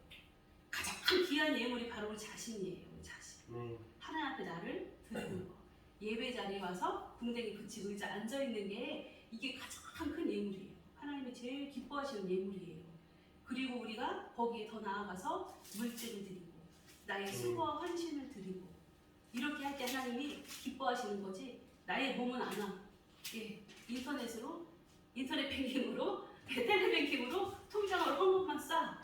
가장 귀한 예물이 바로 우리 자신이에요. 우리 자신. 하나님 앞에 나를 드리는 거. 예배 자리에 와서 궁뎅이 붙이고 의자 앉아있는 게 이게 가장 큰 예물이에요. 하나님이 제일 기뻐하시는 예물이에요. 그리고 우리가 거기에 더 나아가서 물질을 드리고 나의 수고와 헌신을 드리고 이렇게 할 때 하나님이 기뻐하시는 거지 나의 몸은 안 와. 예, 인터넷 뱅킹으로 텔레뱅킹으로 통장으로 헌금만 쏴.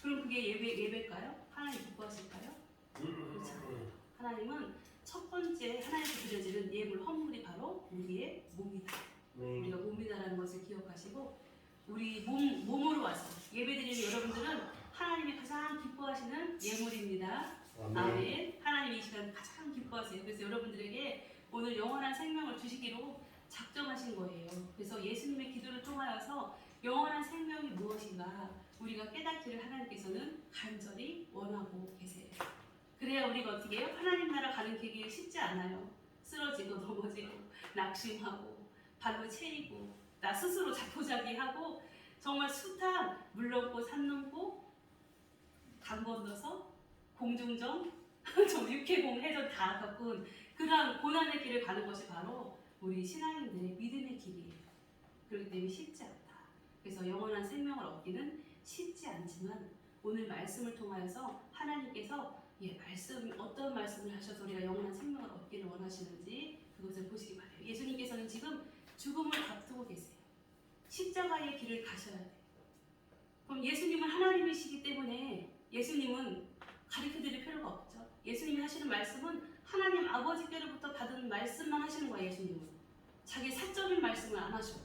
그럼 그게 예배일까요? 하나님 기뻐하실까요? 그렇죠. 하나님은 첫 번째 하나님께 드려지는 예물 헌물이 바로 우리의 몸이다. 우리가 몸이다라는 것을 기억하시고 우리 몸으로 와서 예배드리는 여러분들은 하나님이 가장 기뻐하시는 예물입니다. 아멘. 하나님이 이 시간 가장 기뻐하세요. 그래서 여러분들에게 오늘 영원한 생명을 주시기로 작정하신 거예요. 그래서 예수님의 기도를 통하여서 영원한 생명이 무엇인가 우리가 깨닫기를 하나님께서는 간절히 원하고 계세요. 그래야 우리가 어떻게 해요? 하나님 나라 가는 길이 쉽지 않아요. 쓰러지고 넘어지고 낙심하고 발로 채이고 나 스스로 자포자기하고 정말 숱한 물 넘고 산 넘고 강 건너서 공중전 좀 육해공 해전 다 겪은 그러한 고난의 길을 가는 것이 바로 우리 신앙인들의 믿음의 길이에요. 그렇기 때문에 쉽지 않다. 그래서 영원한 생명을 얻기는 쉽지 않지만 오늘 말씀을 통하여서 하나님께서 어떤 말씀을 하셔서 우리가 영원한 생명을 얻기를 원하시는지 그것을 보시기 바라요. 예수님께서는 지금 죽음을 앞두고 계세요. 십자가의 길을 가셔야 돼요. 그럼 예수님은 하나님이시기 때문에 예수님은 가르쳐드릴 필요가 없죠. 예수님이 하시는 말씀은 하나님 아버지께로부터 받은 말씀만 하시는 거예요. 예수님은 자기 사적인 말씀을 안 하셔요.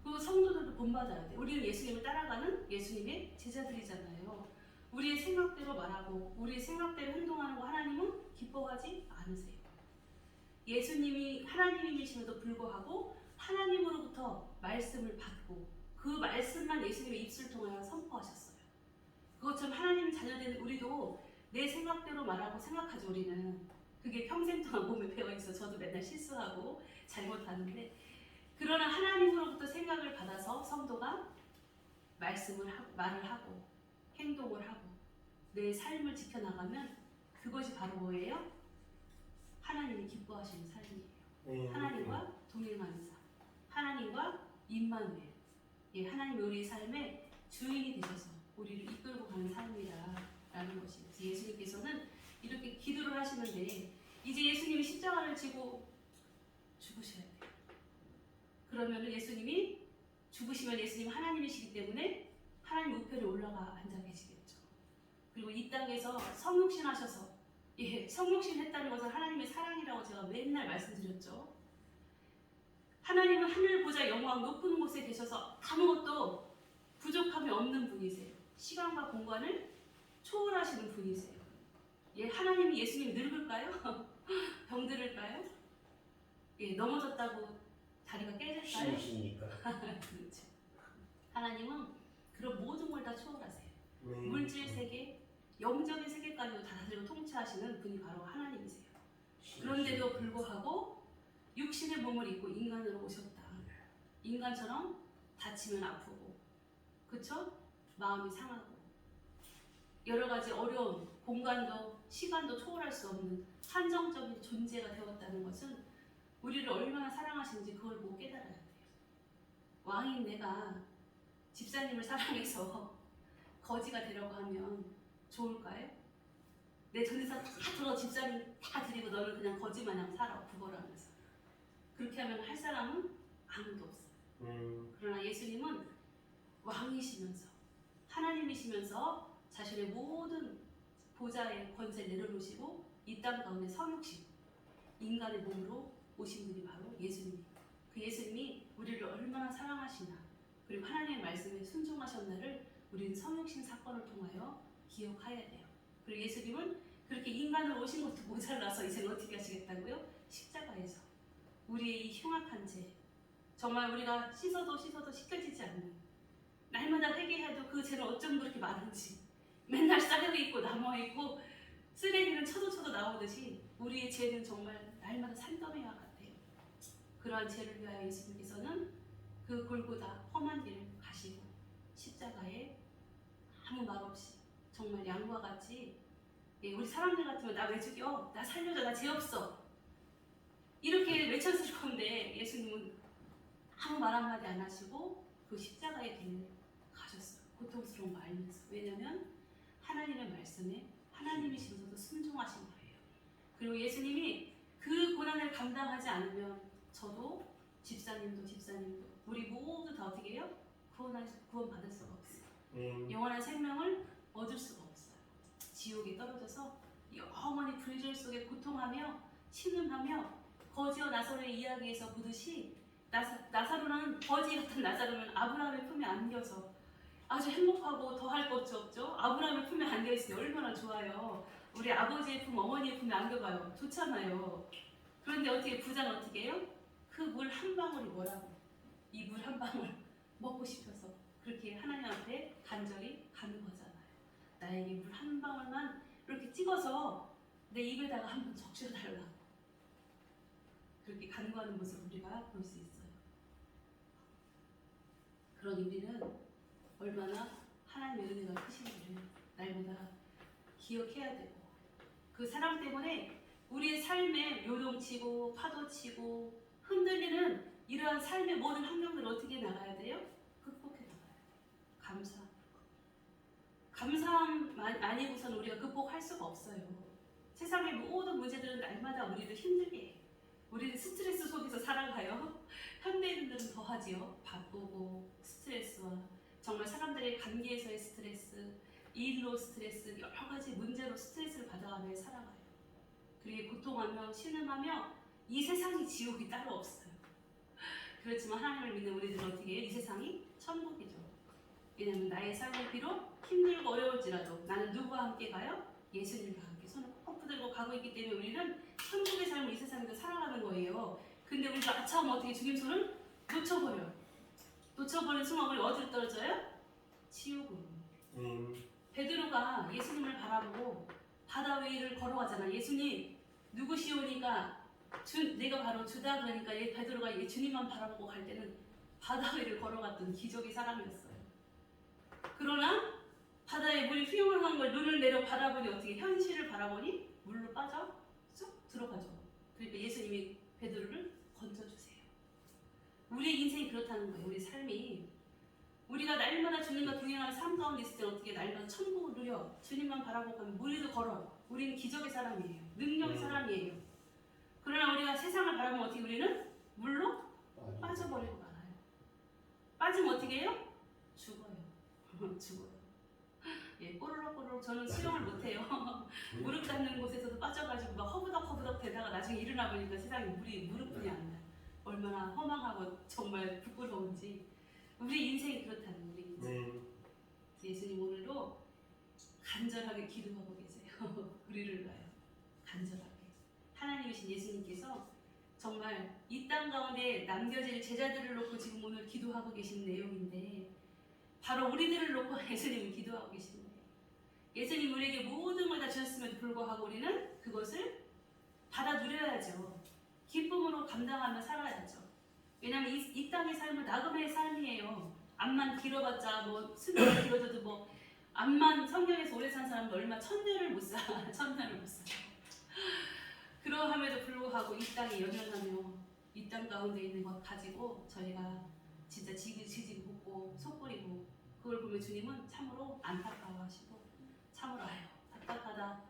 그 성도들도 본받아야 돼요. 우리는 예수님을 따라가는 예수님의 제자들이잖아요. 우리의 생각대로 말하고 우리의 생각대로 행동하는 거 하나님은 기뻐하지 않으세요. 예수님이 하나님이심에도 불구하고 하나님으로부터 말씀을 받고 그 말씀만 예수님의 입술을 통하여 선포하셨어요. 그것처럼 하나님 자녀된 우리도 내 생각대로 말하고 생각하죠. 우리는 그게 평생 동안 몸에 배어있어. 저도 맨날 실수하고 잘못하는데 그러나 하나님으로부터 생각을 받아서 성도가 말을 하고 행동을 하고 내 삶을 지켜나가면 그것이 바로 뭐예요? 하나님이 기뻐하시는 삶이에요. 하나님과 동행하는 삶. 하나님과 임마누엘. 하나님이 우리 삶의 주인이 되셔서 우리를 이끌고 가는 삶이라는 것이에요. 예수님께서는 이렇게 기도를 하시는데 이제 예수님이 십자가를 지고 죽으셔야 돼요. 그러면 예수님이 죽으시면 예수님은 하나님이시기 때문에 하나님 우편에 올라가 앉아 계시겠죠. 그리고 이 땅에서 성육신 하셔서 성육신 했다는 것은 하나님의 사랑이라고 제가 맨날 말씀드렸죠. 하나님은 하늘 보좌 영광 높은 곳에 계셔서 아무것도 부족함이 없는 분이세요. 시간과 공간을 초월하시는 분이세요. 하나님이 예수님 늙을까요? 병들을까요? 넘어졌다고 다리가 깨질까요? 신이시니까. 그렇죠. 하나님은 그런 모든 걸 다 초월하세요. 물질 세계, 영적인 세계까지도 다 다스리고 통치하시는 분이 바로 하나님이세요. 그런데도 불구하고 육신의 몸을 입고 인간으로 오셨다. 인간처럼 다치면 아프고, 그쵸? 마음이 상하고, 여러 가지 어려운 공간도 시간도 초월할 수 없는 한정적인 존재가 되었다는 것은 우리를 얼마나 사랑하시는지 그걸 보고 깨달아야 돼요. 왕인 내가 집사님을 사랑해서 거지가 되려고 하면 좋을까요? 내 전재산 다 들어 집사님 다 드리고 너는 그냥 거지 마냥 살아 구걸하면서. 그렇게 하면 할 사람은 아무도 없어요. 그러나 예수님은 왕이시면서 하나님이시면서 자신의 모든 보좌의 권세를 내려놓으시고 이 땅 가운데 성육신 인간의 몸으로 오신 분이 바로 예수님이에요. 그 예수님이 우리를 얼마나 사랑하시나 그리고 하나님의 말씀에 순종하셨나를 우리는 성육신 사건을 통하여 기억해야 돼요. 그리고 예수님은 그렇게 인간으로 오신 것도 모자라서 이제 어떻게 하시겠다고요? 십자가에서 우리의 이 흉악한 죄 정말 우리가 씻어도 씻겨지지 않는 날마다 회개해도 그 죄는 어쩜 그렇게 많은지 맨날 싸대고 있고 남아있고 쓰레기는 쳐도 나오듯이 우리의 죄는 정말 날마다 산더미와 같아요. 그러한 죄를 위하여 예수님께서는 그 골고다 험한 길을 가시고 십자가에 아무 말 없이 정말 양과 같이 우리 사람들 같으면 나 왜 죽여? 나 살려줘. 나 죄 없어. 이렇게 외쳤을 건데 예수님은 아무 말 한마디 안 하시고 그 십자가의 길을 가셨어요. 고통스러운 거 알면서. 왜냐하면 하나님의 말씀에 하나님이시면서도 순종하신 거예요. 그리고 예수님이 그 고난을 감당하지 않으면 저도 집사님도 우리 모두 다 어떻게 해요? 구원받을 수가 없어요. 영원한 생명을 얻을 수가 없어요. 지옥에 떨어져서 영원히 불질 속에 고통하며 신음하며 거지와 나사로의 이야기에서 보듯이 나사로는 거지 같은 나사로는 아브라함의 품에 안겨서 아주 행복하고 더할 것이 없죠. 아브라함의 품에 안겨있으니 얼마나 좋아요. 우리 아버지의 품, 어머니의 품에 안겨봐요. 좋잖아요. 그런데 어떻게 부자는 어떻게 해요? 그 물 한 방울이 뭐라고? 이 물 한 방울 먹고 싶어서 그렇게 하나님 앞에 간절히 가는 거잖아요. 나에게 물 한 방울만 이렇게 찍어서 내 입에다가 한번 적셔달라고 그렇게 간구하는 모습을 우리가 볼 수 있어요. 그러니 우리는 얼마나 하나님의 은혜가 크신지를 날마다 기억해야 되고 그 사랑 때문에 우리의 삶에 요동치고 파도치고 흔들리는 이러한 삶의 모든 환경들을 어떻게 나가야 돼요? 극복해 나가요. 감사함 아니고서는 우리가 극복할 수가 없어요. 세상의 모든 문제들은 날마다 우리를 힘들게 해요. 우리는 스트레스 속에서 살아가요. 현대인들은 더하지요. 바쁘고 스트레스와 정말 사람들의 관계에서의 스트레스, 일로 스트레스, 여러 가지 문제로 스트레스를 받아가며 살아가요. 그리고 고통하며 신음하며 이 세상이 지옥이 따로 없어요. 그렇지만 하나님을 믿는 우리들은 어떻게 해요? 이 세상이 천국이죠. 왜냐하면 나의 삶이 비록 힘들고 어려울지라도 나는 누구와 함께 가요? 예수님과 함께 손을 꼭 붙들고 가고 있기 때문에 우리는 천국의 삶을 이 세상에서 살아가는 거예요. 근데 우리가 아차하면 어떻게 주님 손을 놓쳐버린 순간 우리 어디로 떨어져요? 지옥으로. 베드로가 예수님을 바라보고 바다 위를 걸어가잖아. 예수님 누구시오니까 내가 바로 주다 그러니까 베드로가 주님만 바라보고 갈 때는 바다 위를 걸어갔던 기적의 사람이었어요. 그러나 바다에 물이 휘황한 걸 눈을 내려 바라보니 어떻게 현실을 바라보니 물로 빠져 쑥 들어가죠. 그러니까 예수님이 베드로를 건져주세요. 우리 인생이 그렇다는 거예요. 우리 삶이 우리가 날마다 주님과 동행하는 삶 가운데 있을 때 어떻게 날마다 천국을 누려 주님만 바라보고 가면 물에도 걸어. 우리는 기적의 사람이에요. 능력의 사람이에요. 그러나 우리가 세상을 바라보면 어떻게 우리는 물로 빠져버리고 말아요. 빠지면 어떻게 해요? 죽어요. 죽어요. 예, 꼬르륵 저는 수영을 못해요. 무릎 닿는 곳에서도 빠져가지고 막 허브덕 대다가 나중에 일어나 보니까 세상에 물이 무릎뿐이 안 나요. 얼마나 허망하고 정말 부끄러운지. 우리 인생이 그렇다는 우리 인생. 예수님 오늘도 간절하게 기도하고 계세요. 우리를 위하여 간절하게. 하나님이신 예수님께서 정말 이 땅 가운데 남겨질 제자들을 놓고 지금 오늘 기도하고 계신 내용인데 바로 우리들을 놓고 예수님은 기도하고 계신 거예요. 예수님 우리에게 모든 걸 다 주셨음에도 불구하고 우리는 그것을 받아 누려야죠. 기쁨으로 감당하며 살아야죠. 왜냐하면 이 땅의 삶은 나그네의 삶이에요. 암만 길어봤자 수명이 길어져도 암만 성경에서 오래 산 사람도 얼마 천년을 못 사. 그러함에도 불구하고 이 땅에 연연하며 이 땅 가운데 있는 것 가지고 저희가 진짜 지지고 볶고 속 끓이고 그걸 보면 주님은 참으로 안타까워하시고 참으로 아유 답답하다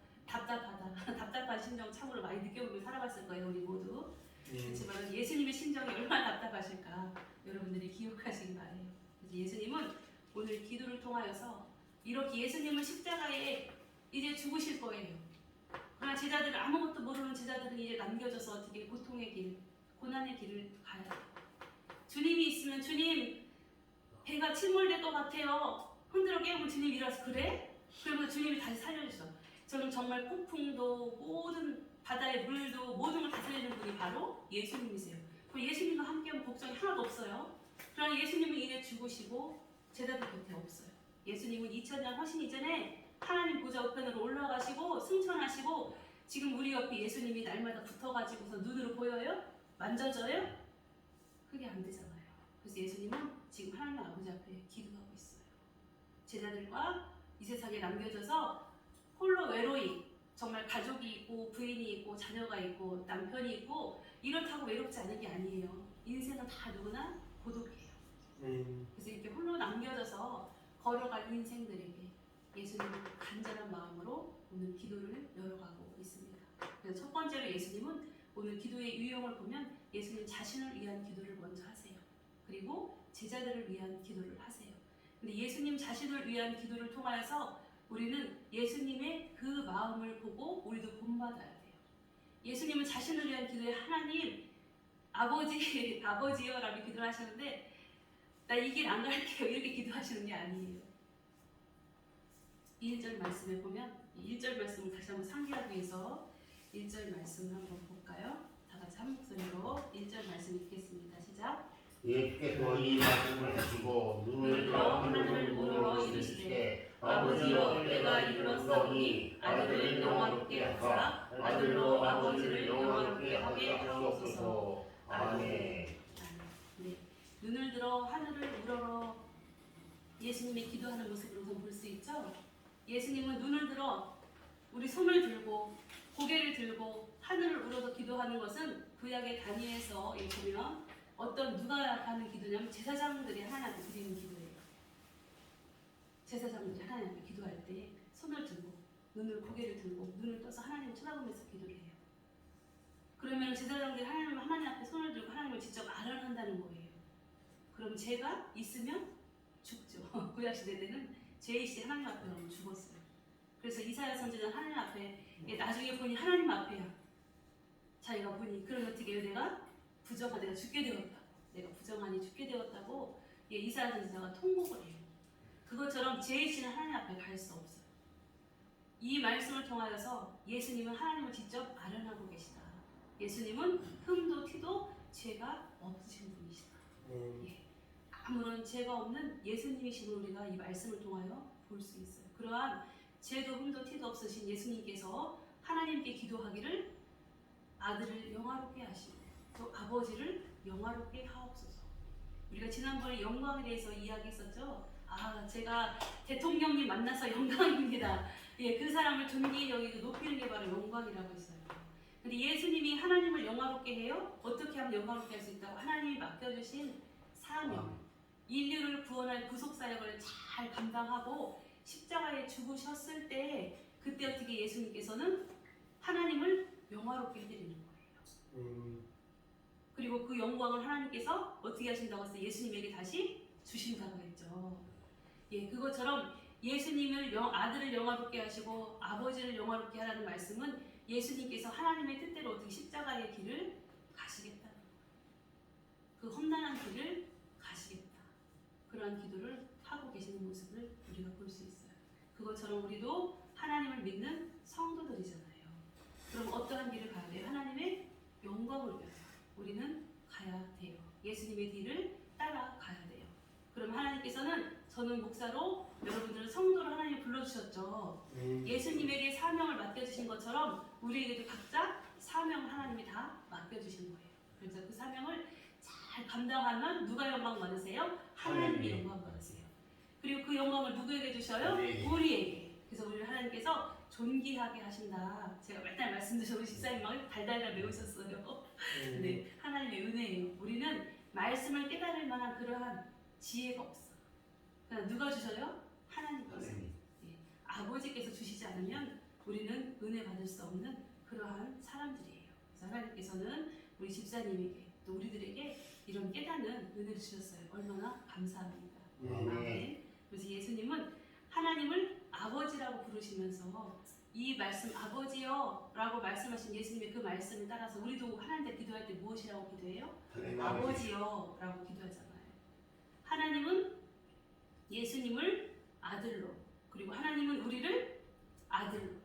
답답한 심정 참으로 많이 느껴보며 살아갔을 거예요 우리 모두. 그렇지만 예수님의 심정이 얼마나 답답하실까 여러분들이 기억하시기 바래요. 그래서 예수님은 오늘 기도를 통하여서 이렇게 예수님은 십자가에 이제 죽으실 거예요. 그러나 제자들 아무것도 모르는 제자들은 이제 남겨져서 어떻게 고통의 길, 고난의 길을 가야 돼요. 주님이 있으면 주님 배가 침몰될 것 같아요. 흔들어 깨우면 주님 일어나서 그래? 그러면 주님이 다시 살려주셔. 저는 정말 폭풍도 모든 바다의 물도 모든 걸 다스리는 분이 바로 예수님이세요. 그럼 예수님과 함께하면 걱정이 하나도 없어요. 그러나 예수님은 이제 죽으시고 제자들 곁에 없어요. 예수님은 2000년 훨씬 이전에 하나님 보좌 우편으로 올라가시고 승천하시고 지금 우리 옆에 예수님이 날마다 붙어가지고서 눈으로 보여요? 만져져요? 그게 안 되잖아요. 그래서 예수님은 지금 하나님 아버지 앞에 기도하고 있어요. 제자들과 이 세상에 남겨져서 홀로 외로이 정말 가족이 있고 부인이 있고 자녀가 있고 남편이 있고 이렇다고 외롭지 않은 게 아니에요. 인생은 다 누구나 고독해요. 그래서 이렇게 홀로 남겨져서 걸어갈 인생들에게 예수님은 간절한 마음으로 오늘 기도를 열어가고 있습니다. 그래서 첫 번째로 예수님은 오늘 기도의 유형을 보면 예수님 자신을 위한 기도를 먼저 하세요. 그리고 제자들을 위한 기도를 하세요. 근데 예수님 자신을 위한 기도를 통하여서 우리는 예수님의 그 마음을 보고 우리도 본받아야 돼요. 예수님은 자신을 위한 기도에 하나님 아버지요 라고 기도를 하시는데 나 이 길 안 갈게요 이렇게 기도하시는 게 아니에요. 1절 말씀에 보면 1절 말씀을 다시 한번 상기하기 위해서 1절 말씀을 한번 볼까요? 다 같이 한 목소리로 1절 말씀 읽겠습니다. 시작. 예수께서 이 말씀을 하시고 눈을 들어 하늘을 보러 이르시되 아버지여 내가 이르렀사오니 아들을 영화롭게 하사 아들로 아버지를 영화롭게 하게 하옵소서. 아멘. 네. 눈을 들어 하늘을 우러러 예수님의 기도하는 모습을 우선 볼 수 있죠. 예수님은 눈을 들어 우리 손을 들고 고개를 들고 하늘을 우러서 기도하는 것은 구약의 다니엘서 보면 어떤 누가 하는 기도냐면 제사장들이 하나님께 드리는 기도예요. 제사장들이 하나님께 기도할 때 손을 들고 눈을 고개를 들고 눈을 떠서 하나님을 쳐다보면서 기도를 해요. 그러면 제사장들이 하나님 앞에 손을 들고 하나님을 직접 아련한다는 거예요. 그럼 죄가 있으면 죽죠. 구약 시대 때는 죄의 시 하나님 앞에 오면 죽었어요. 그래서 이사야 선지자는 하나님 앞에 나중에 보니 하나님 앞에야. 자기가 보니 그럼 어떻게 해요? 내가 부정한 내가 죽게 되었다. 내가 부정하니 죽게 되었다고 이사야 선지자가 통곡을 해요. 그것처럼 죄의 씨는 하나님 앞에 갈 수 없어요. 이 말씀을 통하여서 예수님은 하나님을 직접 아련하고 계시다. 예수님은 흠도 티도 죄가 없으신 분이시다. 예. 아무런 죄가 없는 예수님이심을 우리가 이 말씀을 통하여 볼 수 있어요. 그러한 죄도 흠도 티도 없으신 예수님께서 하나님께 기도하기를 아들을 영화롭게 하시고 또 아버지를 영화롭게 하옵소서. 우리가 지난번에 영광에 대해서 이야기했었죠. 제가 대통령님 만나서 영광입니다. 예, 그 사람을 존귀히 여기고 높이는 게 바로 영광이라고 했어요. 근데 예수님이 하나님을 영화롭게 해요? 어떻게 하면 영화롭게 할 수 있다고? 하나님이 맡겨주신 사명, 인류를 구원할 구속사역을 잘 감당하고 십자가에 죽으셨을 때 그때 어떻게 예수님께서는 하나님을 영화롭게 해드리는 거예요. 그리고 그 영광을 하나님께서 어떻게 하신다고 했어요? 예수님에게 다시 주신다고 했죠. 예, 그것처럼 예수님을 아들을 영화롭게 하시고 아버지를 영화롭게 하라는 말씀은 예수님께서 하나님의 뜻대로 어떻게 십자가의 길을 가시겠다는 거예요. 그 험난한 길을 가시겠다. 그러한 기도를 하고 계시는 모습을 우리가 볼 수 있어요. 그것처럼 우리도 하나님을 믿는 성도들이잖아요. 그럼 어떠한 길을 가야 돼요? 하나님의 영광을 위하여 우리는 가야 돼요. 예수님의 길을 따라가야 돼요. 그럼 하나님께서는 저는 목사로 여러분들은 성도로 하나님이 불러주셨죠. 예수님에게 사명을 맡겨주신 것처럼 우리에게도 각자 사명 하나님이 다 맡겨주신 거예요. 그래서 그 사명을 잘 감당하면 누가 영광 받으세요? 하나님이 영광 받으세요. 그리고 그 영광을 누구에게 주셔요? 우리에게. 그래서 우리를 하나님께서 존귀하게 하신다. 제가 맨날 말씀드린 우리 집사님 막 달달달 배우셨어요. 네, 하나님의 은혜예요. 우리는 말씀을 깨달을 만한 그러한 지혜가 없어. 그러니까 누가 주셔요? 하나님께서. 예, 아버지께서 주시지 않으면 우리는 은혜 받을 수 없는 그러한 사람들이에요. 그래서 하나님께서는 우리 집사님에게 또 우리들에게 이런 깨닫는 은혜를 주셨어요. 얼마나 감사합니다. 아멘. 그래서 예수님은 하나님을 아버지라고 부르시면서 이 말씀 아버지요 라고 말씀하신 예수님의 그 말씀을 따라서 우리도 하나님께 기도할 때 무엇이라고 기도해요? 아버지요 라고 기도하잖아요. 하나님은 예수님을 아들로, 그리고 하나님은 우리를 아들로.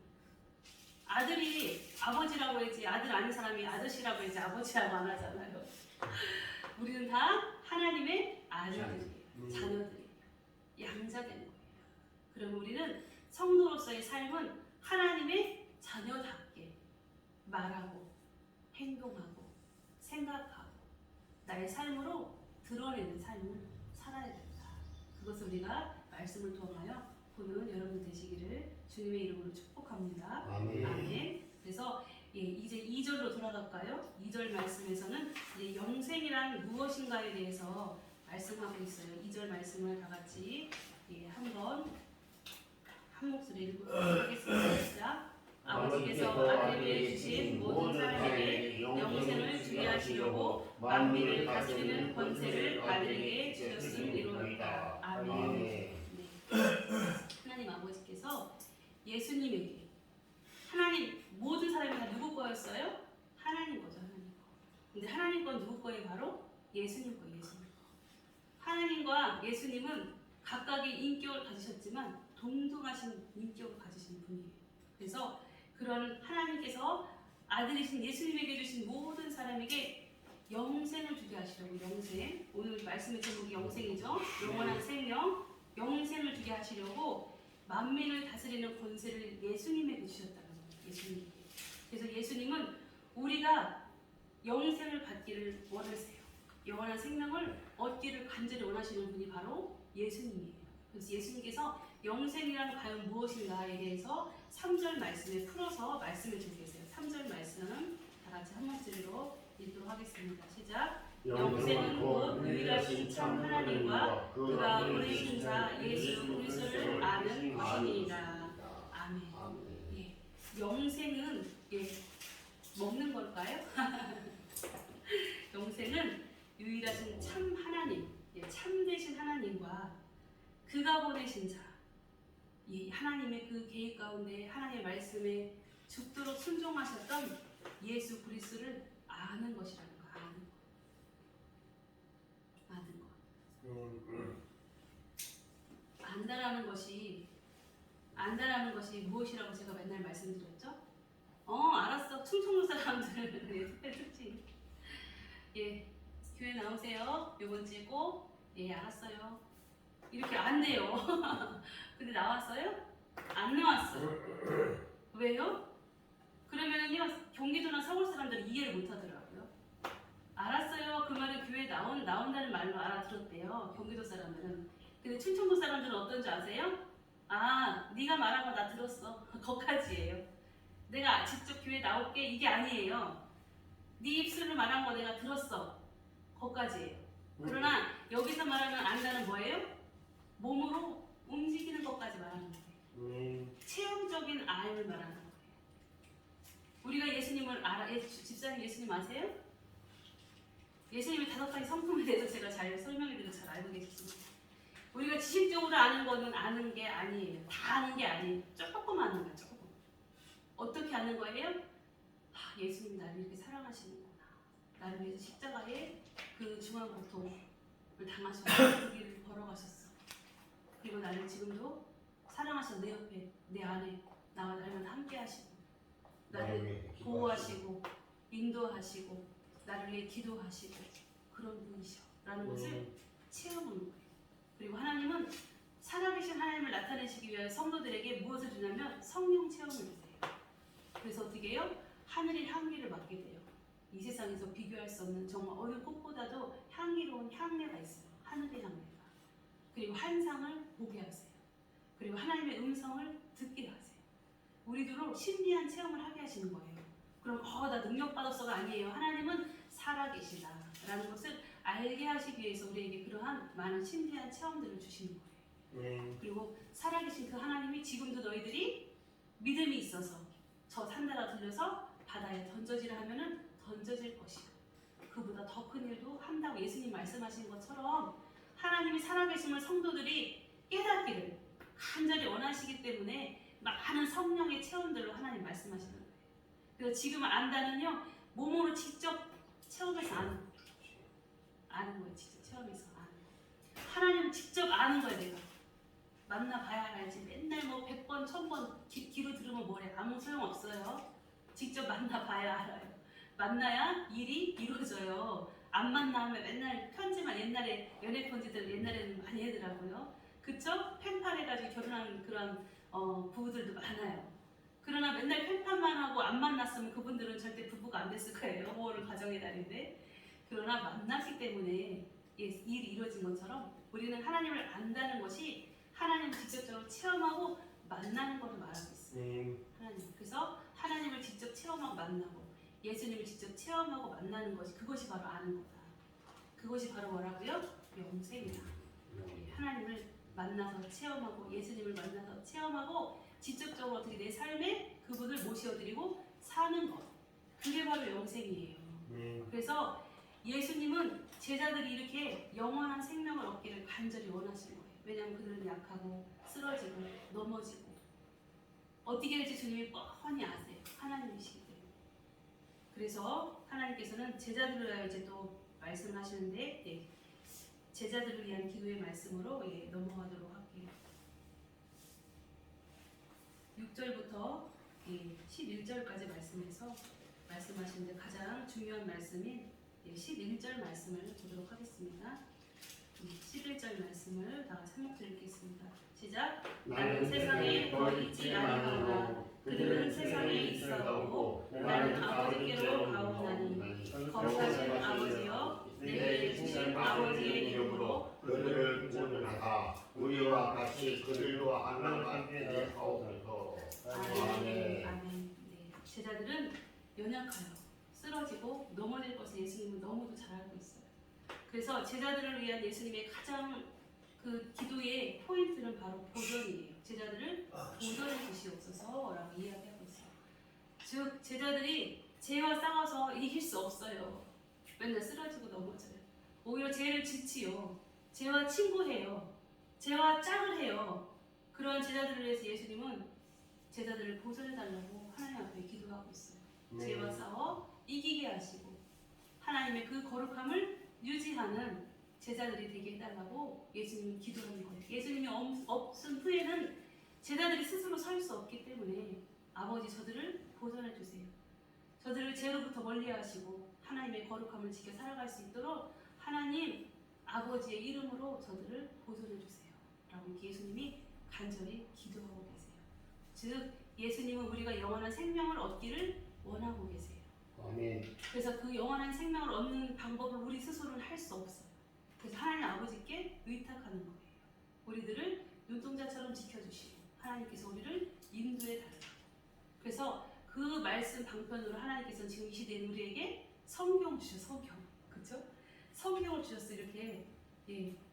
아들이 아버지라고 해야지 아들 아닌 사람이 아저씨라고 해야지 아버지라고 안 하잖아요. 우리는 다 하나님의 아들들이에요. 자녀들이에요. 양자되는 거예요. 그럼 우리는 성도로서의 삶은 하나님의 자녀답게 말하고 행동하고 생각하고 나의 삶으로 드러내는 삶을 살아야 된다. 그것을 우리가 말씀을 통하여 보는 여러분 되시기를 주님의 이름으로 축복합니다. 아멘. 그래서 이제 2절로 돌아갈까요? 2절 말씀에서는 이제 영생이란 무엇인가에 대해서 말씀하고 있어요. 2절 말씀을 다 같이 한번 한 목소리 읽도록 하겠습니다. 시작. 아버지께서 아들에게 주신 모든 사람에게 영생을 주게 하시려고 만민을 다스리는 권세를 아들에게 주셨음이로다. 아멘. 네. 하나님 아버지께서 예수님에게 하나님 모든 사람이 다 누구 거였어요? 하나님 거죠. 하나님 거. 근데 하나님 건 누구 거예요? 바로 예수님 거예요. 예수님 거. 하나님과 예수님은 각각의 인격을 가지셨지만 동등하신 인격을 가지신 분이에요. 그래서 그런 하나님께서 아들이신 예수님에게 주신 모든 사람에게 영생을 주게 하시려고, 영생, 오늘 말씀의 제목이 영생이죠. 영원한 생명, 영생을 주게 하시려고 만민을 다스리는 권세를 예수님에게 주셨다는 거예요. 예수님에게. 그래서 예수님은 우리가 영생을 받기를 원하세요. 영원한 생명을 얻기를 간절히 원하시는 분이 바로 예수님이에요. 그래서 예수님께서 영생이란 과연 무엇인가에 대해서 3절 말씀에 풀어서 말씀을 주고 계세요. 3절 말씀 다 같이 한 목소리로 읽도록 하겠습니다. 시작. 영생은 곧 유일하신 참 하나님과 그가 보내신 자 예수 그리스도를 아는 것이니라. 아멘. 예. 영생은 먹는 걸까요? 영생은 유일하신 참 하나님, 참되신 하나님과 그가 보내신 자, 하나님의 그 계획 가운데 하나님의 말씀에 죽도록 순종하셨던 예수 그리스도를 아는 것이라는 거. 아는 것. 안다라는 것이 무엇이라고 제가 맨날 말씀드렸죠? 알았어. 충청도 사람들 특징. 교회 나오세요. 요번 주에 꼭. 알았어요. 이렇게 안 돼요. 근데 나왔어요? 안 나왔어요. 왜요? 그러면은요, 경기도나 서울 사람들은 이해를 못 하더라고요. 알았어요. 그 말은 교회에 나온다는 말로 알아들었대요. 경기도 사람들은. 근데 충청도 사람들은 어떤 줄 아세요? 네가 말한 거 나 들었어. 거기까지예요. 내가 직접 교회 나올게 이게 아니에요. 네 입술로 말한 거 내가 들었어. 거기까지예요. 그러나 여기서 말하는 안다는 뭐예요? 몸으로 움직이는 것까지 말하는 거예요. 체험적인 알을 말하는 거예요. 우리가 예수님을 집사님 예수님 아세요? 예수님의 5가지 성품에 대해서 제가 잘 설명해드려서 잘 알고 계십니다. 우리가 지식적으로 아는 거는 아는 게 아니에요. 다 아는 게 아니에요. 조금 아는 거예요. 조금. 어떻게 아는 거예요? 예수님이 나를 이렇게 사랑하시는구나. 나를 위해서 십자가에 그 중한 고통을 당하셔서 그 길을 걸어가셨어. 그리고 나를 지금도 사랑하셔서 내 옆에, 내 안에 나와 날마다 함께 하시고 나를 보호하시고 인도하시고 나를 위해 기도하시고 그런 분이셔 라는 것을 체험하는 거예요. 그리고 하나님은 살아계신 하나님을 나타내시기 위해 성도들에게 무엇을 주냐면 성령 체험을 주세요. 그래서 어떻게 해요? 하늘의 향기를 맡게 돼요. 이 세상에서 비교할 수 없는 정말 어느 꽃보다도 향기로운 향내가 있어요. 하늘의 향내가. 그리고 환상을 보게 하세요. 그리고 하나님의 음성을 듣게 하세요. 우리들로 신비한 체험을 하게 하시는 거예요. 그럼 나 능력받았어가 아니에요. 하나님은 살아계시다라는 것을 알게 하시기 위해서 우리에게 그러한 많은 신비한 체험들을 주시는 거예요. 그리고 살아계신 그 하나님이 지금도 너희들이 믿음이 있어서 저 산나라 들려서 바다에 던져지라 하면은 던져질 것이고 그보다 더 큰 일도 한다고 예수님 말씀하신 것처럼 하나님이 살아계심을 성도들이 깨닫기를 간절히 원하시기 때문에 많은 성령의 체험들로 하나님 말씀하시는 거예요. 그래서 지금 안다는요 몸으로 직접 체험해서 아는 거예요. 직접 체험해서 아는 거예요. 하나님 직접 아는 거예요. 내가 만나봐야 알지. 맨날 뭐 100번 1000번 귀로 들으면 뭐래. 아무 소용없어요. 직접 만나봐야 알아요. 만나야 일이 이루어져요. 안 만나면 맨날 편지만 옛날에 연애 편지들 옛날에는 많이 하더라고요. 그쵸? 펜팔 해가지고 결혼한 그런 부부들도 많아요. 그러나 맨날 펜팔만 하고 안 만났으면 그분들은 절대 부부가 안 됐을 거예요. 5월은 가정의 달인데. 그러나 만났기 때문에 일이 이루어진 것처럼 우리는 하나님을 안다는 것이 하나님을 직접적으로 체험하고 만나는 것을 말하고 있어요. 하나님. 그래서 하나님을 직접 체험하고 만나고 예수님을 직접 체험하고 만나는 것이 그것이 바로 아는 거다. 그것이 바로 뭐라고요? 영생이다. 하나님을 만나서 체험하고 예수님을 만나서 체험하고 직접적으로 어떻게 내 삶에 그분을 모셔드리고 사는 것. 그게 바로 영생이에요. 그래서 예수님은 제자들이 이렇게 영원한 생명을 얻기를 간절히 원하시는 거예요. 왜냐하면 그들은 약하고 쓰러지고 넘어지고 어떻게 될지 주님이 뻔히 아세요. 하나님이시기 때문에. 그래서 하나님께서는 제자들을 위하여 이제 또 말씀을 하시는데 제자들을 위한 기도의 말씀으로 넘어가도록 할게요. 6절부터 11절까지 말씀해서 말씀하시는데 가장 중요한 말씀인 11절 말씀을 보도록 하겠습니다. 11절 말씀을 다 같이 한 목소리 읽겠습니다. 시작. 나는 세상에 거있지 아니하노라. 그들은 세상에 있어오고 나는 아버지께로 가오나니 거룩하신 아버지여 내게 주신 아버지의 이름으로 그들을 구원하사 우리와 같이 그들도 하나가 되게 하옵소서. 아멘. 아멘. 네. 제자들은 연약하여 쓰러지고 넘어질 것을 예수님은 너무도 잘 알고 있어요. 그래서 제자들을 위한 예수님의 가장 그 기도의 포인트는 바로 보전이에요. 제자들을 보전해 주시옵소서라고 이야기하고 있어요. 즉 제자들이 죄와 싸워서 이길 수 없어요. 맨날 쓰러지고 넘어져요. 오히려 죄를 지치요. 죄와 친구해요. 죄와 짝을 해요. 그런 제자들을 위해서 예수님은 제자들을 보전해달라고 하나님 앞에 기도하고 있어요. 죄와 싸워 이기게 하시고 하나님의 그 거룩함을 유지하는 제자들이 되게 해달라고 예수님이 기도하는 거예요. 예수님이 없은 후에는 제자들이 스스로 설 수 없기 때문에 아버지 저들을 보존해 주세요. 저들을 죄로부터 멀리 하시고 하나님의 거룩함을 지켜 살아갈 수 있도록 하나님 아버지의 이름으로 저들을 보존해 주세요. 라고 예수님이 간절히 기도하고 계세요. 즉 예수님은 우리가 영원한 생명을 얻기를 원하고 계세요. 아멘. 그래서 그 영원한 생명을 얻는 방법을 우리 스스로는 할 수 없어요. 그래서 하나님 아버지께 의탁하는 거예요. 우리들을 눈동자처럼 지켜주시고 하나님께서 우리를 인도해 달라고. 그래서 그 말씀 방편으로 하나님께서 지금 이 시대에 우리에게 성경 주셔. 성경. 그렇죠? 성경을 주셨어. 이렇게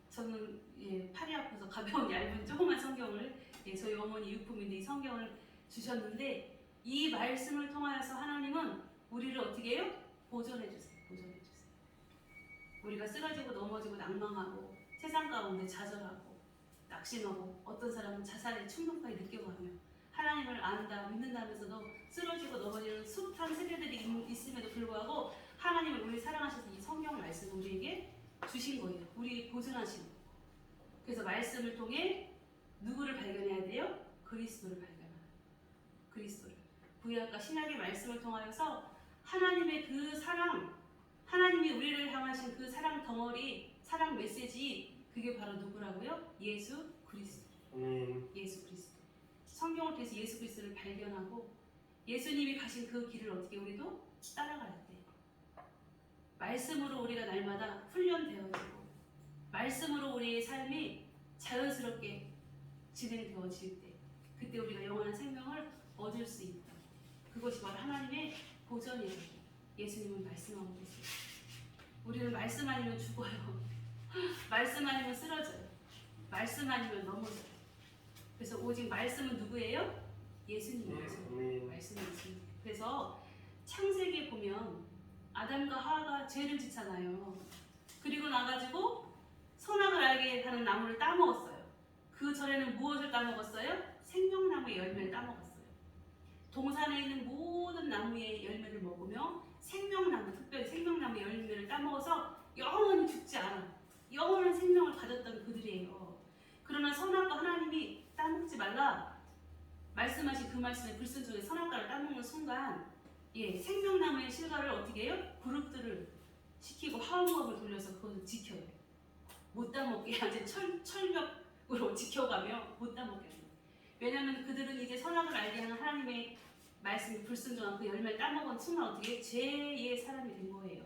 저는 팔이 아파서 가벼운 얇은 조그만 성경을 저희 어머니 유품인데 이 성경을 주셨는데 이 말씀을 통하여서 하나님은 우리를 어떻게 해요? 보존해 주세요. 보존해 주세요. 우리가 쓰러지고 넘어지고 낭망하고 세상 가운데 좌절하고 낙심하고 어떤 사람은 자살의 충동까지 느껴가며 하나님을 안다 믿는다면서도 쓰러지고 넘어지는 숱한 세대들이 있음에도 불구하고 하나님을 우리 사랑하셔서 이 성경 말씀을 우리에게 주신 거예요. 우리 보존하신 거예요. 그래서 말씀을 통해 누구를 발견해야 돼요? 그리스도를 발견하는 그리스도를. 구약과 신약의 말씀을 통하여서 하나님의 그 사랑, 하나님이 우리를 향하신 그 사랑 덩어리, 사랑 메시지, 그게 바로 누구라고요? 예수 그리스도. 예수 그리스도. 성경을 통해서 예수 그리스도를 발견하고 예수님이 가신 그 길을 어떻게 우리도 따라갈 때 말씀으로 우리가 날마다 훈련되어지고 말씀으로 우리의 삶이 자연스럽게 진행되어질 때 그때 우리가 영원한 생명을 얻을 수 있다. 그것이 바로 하나님의 보전이라고 예수님은 말씀하고 계세요. 우리는 말씀 아니면 죽어요. 말씀 아니면 쓰러져요. 말씀 아니면 넘어져요. 그래서 오직 말씀은 누구예요? 예수님이에요. 말씀이 예수님. 그래서 창세기에 보면 아담과 하와가 죄를 짓잖아요. 그리고 나가지고 선악을 알게 하는 나무를 따먹었어요. 그 전에는 무엇을 따먹었어요? 생명나무의 열매를 따먹었어요. 동산에 있는 모든 나무의 열매를 먹으며 생명나무, 특별히 생명나무의 열매를 따먹어서 영원히 죽지 않아. 영원한 생명을 가졌던 그들이에요. 그러나 선악과 하나님이 따먹지 말라 말씀하신 그 말씀에 불순종의 선악과를 따먹는 순간 생명나무의 실과를 어떻게 해요? 그룹들을 시키고 화음업을 돌려서 그것을 지켜요. 못 따먹게 아주 철벽으로 지켜가며 못 따먹게 해요. 왜냐하면 그들은 이제 선악을 알게 하는 하나님의 말씀이 불순종한 그 열매를 따먹은 순간 어떻게 죄의 사람이 된 거예요.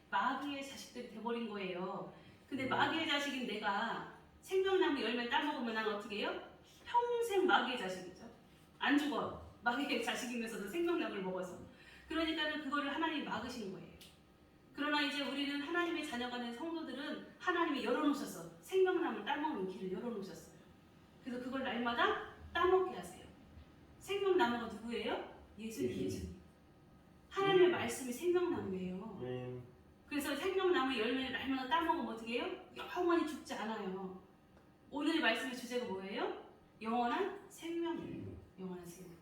마귀의 자식들이 돼버린 거예요. 근데 마귀의 자식인 내가 생명나무 열매를 따먹으면 난 어떻게 해요? 평생 마귀의 자식이죠. 안 죽어. 마귀의 자식이면서도 생명나무를 먹어서. 그러니까는 그거를 하나님이 막으신 거예요. 그러나 이제 우리는 하나님의 자녀가 된 성도들은 하나님이 열어놓으셨어. 생명나무를 따먹는 길을 열어놓으셨어요. 그래서 그걸 날마다 따먹게 하세요. 생명나무가 누구예요? 예수님. 하나님의 말씀이 생명나무예요. 그래서 생명나무 열매를 날마다 따먹으면 어떻게 해요? 영원히 죽지 않아요. 오늘의 말씀의 주제가 뭐예요? 영원한 생명이에요. 영원한 생명.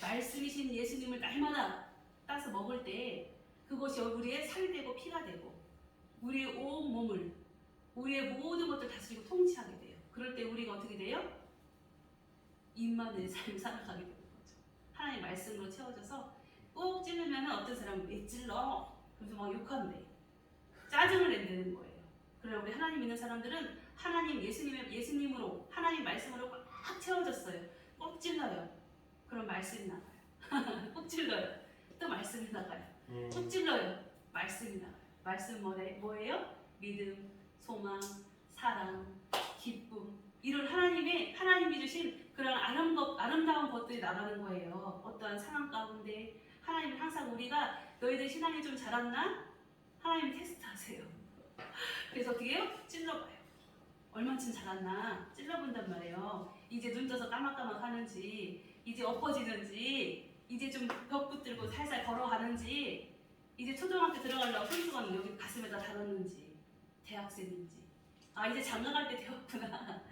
말씀이신 예수님을 날마다 따서 먹을 때 그것이 우리의 살이 되고 피가 되고 우리의 온 몸을 우리의 모든 것들 다스리고 통치하게 돼요. 그럴 때 우리가 어떻게 돼요? 임마누엘 삶을 살아가게 되는 거죠. 하나님의 말씀으로 채워져서 꼭 찌르면 어떤 사람은 왜 찔러? 그래서 막 욕한대. 짜증을 낸다는 거예요. 그러나 우리 하나님 믿는 사람들은 하나님 예수님으로 하나님 말씀으로 꽉 채워졌어요. 꼭 찔러요. 그럼 말씀이 나가요. 꼭 찔러요. 또 말씀이 나가요. 꼭 찔러요. 말씀이 나가요. 말씀 뭐예요? 믿음, 소망, 사랑, 기쁨 이런 하나님이 주신 그런 아름다운 것들이 나가는 거예요. 어떠한 상황 가운데 하나님은 항상 우리가 너희들 신앙이 좀 자랐나? 하나님 테스트하세요. 그래서 어떻게 해요? 찔러봐요. 얼마쯤 자랐나? 찔러본단 말이에요. 이제 눈 떠서 까막까막 하는지 이제 엎어지는지 이제 좀 벽 붙들고 살살 걸어가는지 이제 초등학교 들어가려고 손수건 여기 가슴에다 달았는지 대학생인지 이제 장가갈 때 되었구나.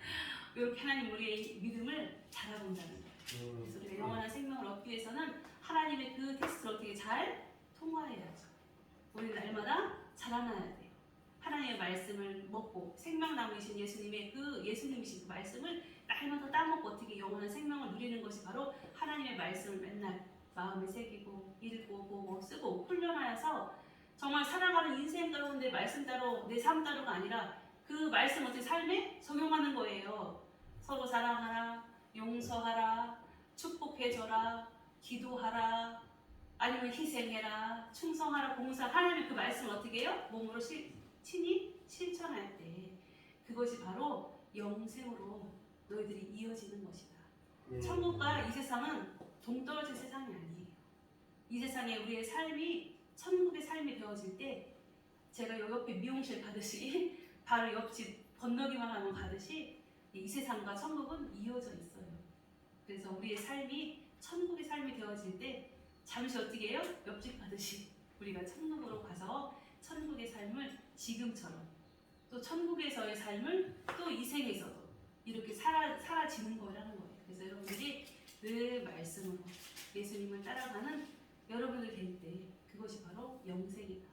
이렇게 하나님 우리의 믿음을 자라본다는 거예요. 그래서 우리가 영원한 생명을 얻기 위해서는 하나님의 그 테스트를 어떻게 잘 통과해야죠. 우리는 날마다 자라나야 돼요. 하나님의 말씀을 먹고 생명나무이신 예수님이신 그 말씀을 날마다 따먹고 어떻게 영원한 생명을 누리는 것이 바로 하나님의 말씀을 맨날 마음에 새기고 읽고 보고 쓰고 훈련하여서 정말 살아가는 인생 가운데 말씀 따로 내 삶 따로가 아니라 그 말씀 어떻게 삶에 적용하는 거예요. 서로 사랑하라, 용서하라, 축복해줘라, 기도하라, 아니면 희생해라, 충성하라, 봉사. 하나님의 그 말씀을 어떻게 해요? 몸으로 친히 실천할 때 그것이 바로 영생으로 너희들이 이어지는 것이다. 천국과 이 세상은 동떨어진 세상이 아니에요. 이 세상에 우리의 삶이 천국의 삶이 되어질 때 제가 옆에 미용실 가듯이 바로 옆집 건너기만 하면 가듯이 이 세상과 천국은 이어져 있어요. 그래서 우리의 삶이 천국의 삶이 되어질 때 잠시 어떻게 해요? 옆집 가듯이 우리가 천국으로 가서 천국의 삶을 지금처럼 또 천국에서의 삶을 또 이 생에서도 이렇게 살아지는 거라는 거예요. 그래서 여러분들이 늘 말씀으로 예수님을 따라가는 여러분들 될 때 그것이 바로 영생이다.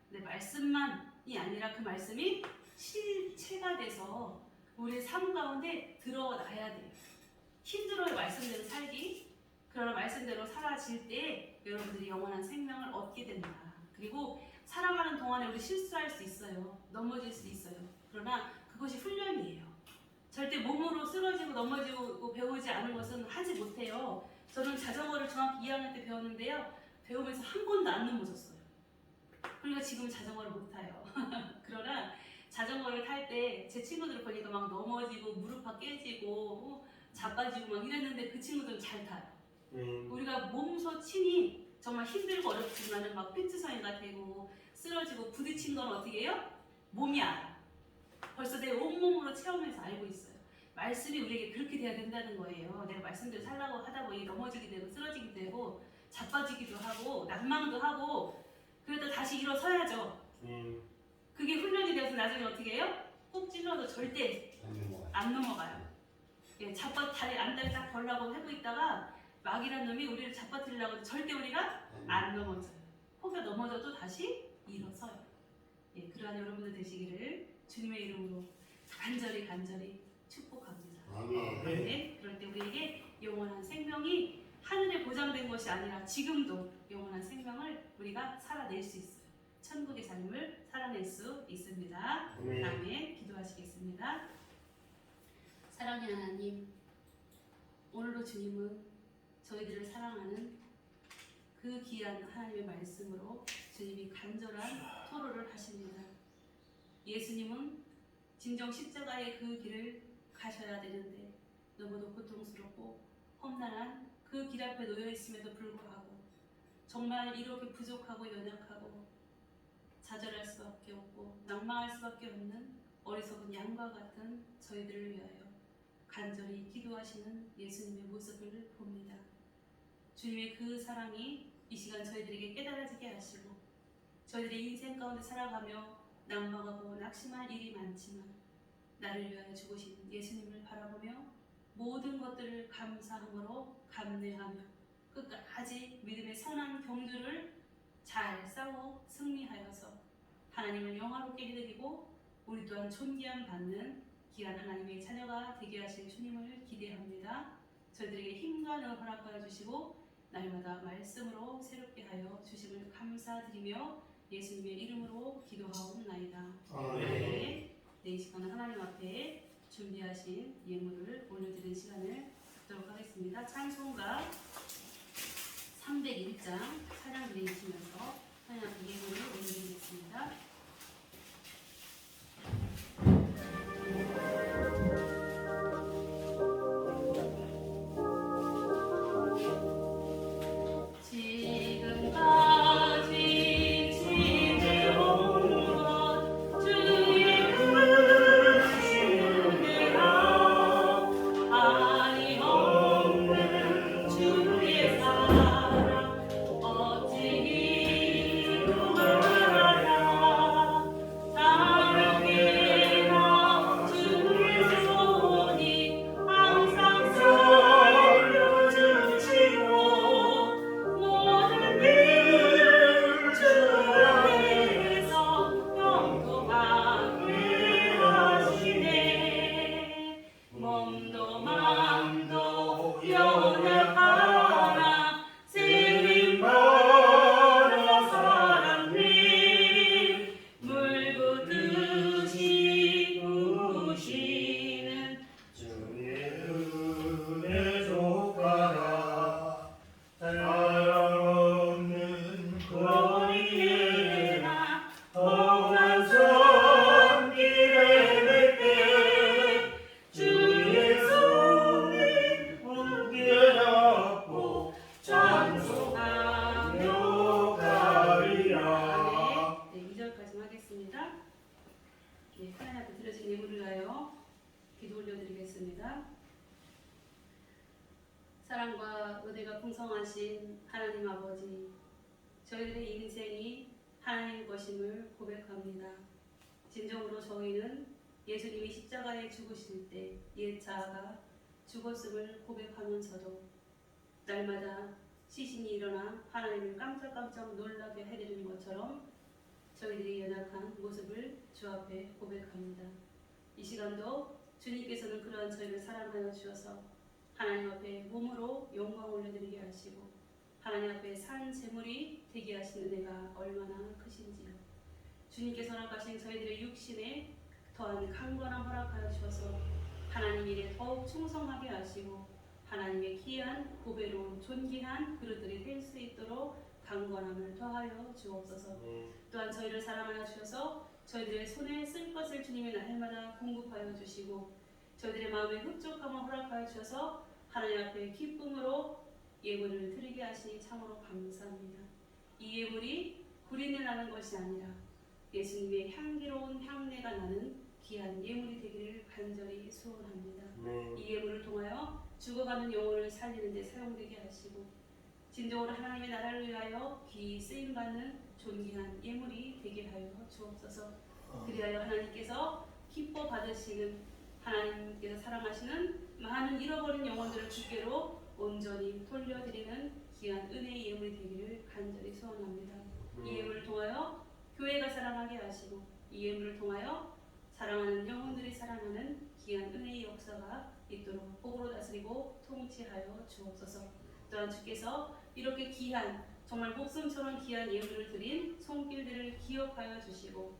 근데 말씀만이 아니라 그 말씀이 실체가 돼서 우리의 삶 가운데 드러나야 돼요. 힘들어요. 말씀대로 살기. 그러나 말씀대로 살아질 때 여러분들이 영원한 생명을 얻게 된다. 그리고 살아가는 동안에 우리 실수할 수 있어요. 넘어질 수 있어요. 그러나 그것이 훈련이에요. 절대 몸으로 쓰러지고 넘어지고 배우지 않은 것은 하지 못해요. 저는 자전거를 중학교 2학년 때 배웠는데요. 배우면서 한 번도 안 넘어졌어요. 그러니까 지금 자전거를 못 타요. 그러나 자전거를 탈 때 제 친구들 보니까 막 넘어지고 무릎팍 깨지고 자빠지고 막 이랬는데 그 친구들은 잘 타요. 우리가 몸소 친히 정말 힘들고 어렵지만 막 피트성이가 되고 쓰러지고 부딪힌 건 어떻게 해요? 몸이 알아. 벌써 내 온몸으로 체험해서 알고 있어요. 말씀이 우리에게 그렇게 돼야 된다는 거예요. 내가 말씀대로 살라고 하다 보니 넘어지기도 되고 쓰러지기도 되고 자빠지기도 하고 낭망도 하고 그래도 다시 일어서야죠. 그게 훈련이 되어서 나중에 어떻게 해요? 꼭 찔러도 절대 안 넘어가요. 예, 다리 안다리 딱 벌라고 하고 있다가 마귀란 놈이 우리를 잡아뜨리려고 절대 우리가 안 넘어져요. 혹여 넘어져도 다시 일어서요. 예, 그러한 여러분들 되시기를 주님의 이름으로 간절히 축복합니다. 아멘. 네, 그럴 때 우리에게 영원한 생명이 하늘에 보장된 것이 아니라 지금도 영원한 생명을 우리가 살아낼 수 있어요. 천국의 삶을 살아낼 수 있습니다. 아멘. 기도하시겠습니다. 사랑의 하나님, 오늘도 주님은 저희들을 사랑하는 그 귀한 하나님의 말씀으로 주님이 간절한 토로를 하십니다. 예수님은 진정 십자가의 그 길을 가셔야 되는데 너무도 고통스럽고 험난한 그 길 앞에 놓여 있음에도 불구하고 정말 이렇게 부족하고 연약하고 좌절할 수밖에 없고 낭망할 수밖에 없는 어리석은 양과 같은 저희들을 위하여 간절히 기도하시는 예수님의 모습을 봅니다. 주님의 그 사랑이 이 시간 저희들에게 깨달아지게 하시고 저희들의 인생 가운데 살아가며 낭망하고 낙심할 일이 많지만 나를 위하여 죽으신 예수님을 바라보며 모든 것들을 감사함으로 감내하며 끝까지 믿음의 선한 경주를 잘 싸워 승리하여서 하나님을 영화롭게 해드리고 우리 또한 존귀함 받는 귀한 하나님의 자녀가 되게 하실 주님을 기대합니다. 저희들에게 힘과 능을 허락하여 주시고 날마다 말씀으로 새롭게 하여 주심을 감사드리며 예수님의 이름으로 기도하옵나이다. 아멘. 네, 이 시간은 하나님 앞에 준비하신 예물을 올려드리는 시간을 갖도록 하겠습니다. 찬송가 301장 찬양 드리시면서 하나님 앞에 예물을 올려드리겠습니다. 사랑과 은혜가 풍성하신 하나님 아버지, 저희들의 인생이 하나님 것임을 고백합니다. 진정으로 저희는 예수님이 십자가에 죽으실 때 옛 자아가 죽었음을 고백하면서도 날마다 시신이 일어나 하나님을 깜짝깜짝 놀라게 해드리는 것처럼 저희들이 연약한 모습을 주 앞에 고백합니다. 이 시간도 주님께서는 그러한 저희를 사랑하여 주셔서 하나님 앞에 몸으로 영광 올려드리게 하시고 하나님 앞에 산 제물이 되게 하신 은혜가 얼마나 크신지요. 주님께서 허락하신 저희들의 육신에 더한 강건함 허락하여 주셔서 하나님 일에 더욱 충성하게 하시고 하나님의 귀한 고배로운 존귀한 그릇들이 될 수 있도록 강건함을 더하여 주옵소서. 또한 저희를 사랑하여 주셔서 저희들의 손에 쓸 것을 주님의 날마다 공급하여 주시고 저희들의 마음에 흡족함을 허락하여 주셔서 하나님 앞에 기쁨으로 예물을 드리게 하시니 참으로 감사합니다. 이 예물이 구린내 나는 것이 아니라 예수님의 향기로운 향내가 나는 귀한 예물이 되기를 간절히 소원합니다. 네. 이 예물을 통하여 죽어가는 영혼을 살리는 데 사용되게 하시고 진정으로 하나님의 나라를 위하여 귀히 쓰임받는 존귀한 예물이 되게 하여 주옵소서. 그리하여 하나님께서 기뻐 받으시는, 하나님께서 사랑하시는 많은 잃어버린 영혼들을 주께로 온전히 돌려드리는 귀한 은혜의 예물이 되기를 간절히 소원합니다. 이 예물을 통하여 교회가 사랑하게 하시고 이 예물을 통하여 사랑하는 영혼들이 사랑하는 귀한 은혜의 역사가 있도록 복으로 다스리고 통치하여 주옵소서. 또한 주께서 이렇게 귀한, 정말 목숨처럼 귀한 예물을 드린 손길들을 기억하여 주시고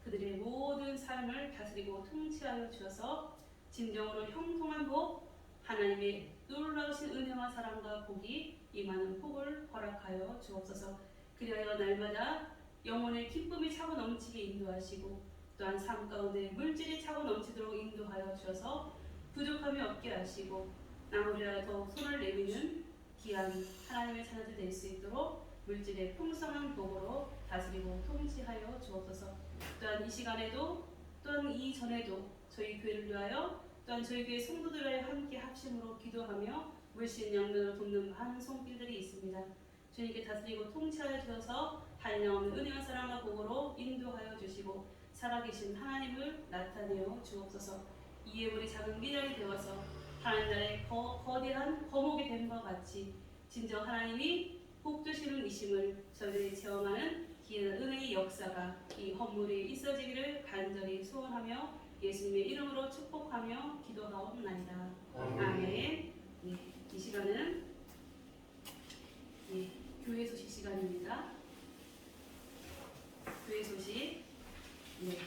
그들의 모든 삶을 다스리고 통치하여 주셔서 진정으로 형통한 복, 하나님의 놀라우신 은혜와 사랑과 복이 임하는 복을 허락하여 주옵소서. 그리하여 날마다 영혼의 기쁨이 차고 넘치게 인도하시고 또한 삶 가운데 물질이 차고 넘치도록 인도하여 주셔서 부족함이 없게 하시고 나무리라 더 손을 내미는 귀한 하나님의 자녀들 될 수 있도록 물질의 풍성한 복으로 다스리고 통치하여 주옵소서. 또한 이 시간에도 또한 이전에도 저희 교회를 위하여 또한 저희 교회 성도들을 함께 합심으로 기도하며 물씬 양면으로 돕는 많은 손길들이 있습니다. 주님께 다스리고 통치하여 주셔서 한량없는 은혜와 사랑과 복으로 인도하여 주시고 살아계신 하나님을 나타내어 주옵소서. 이 예물이 작은 미랄이 되어서 하나님 나라의 거대한 거목이 됨과 같이 진정 하나님이 복 주시는 이심을 저희들이 체험하는 귀한 은혜의 역사가 이 헌물에 있어지기를 간절히 소원하며 예수님의 이름으로 축복하며 기도하옵나이다. 아멘. 네, 이 시간은 교회 소식 시간입니다. 교회 소식. 네,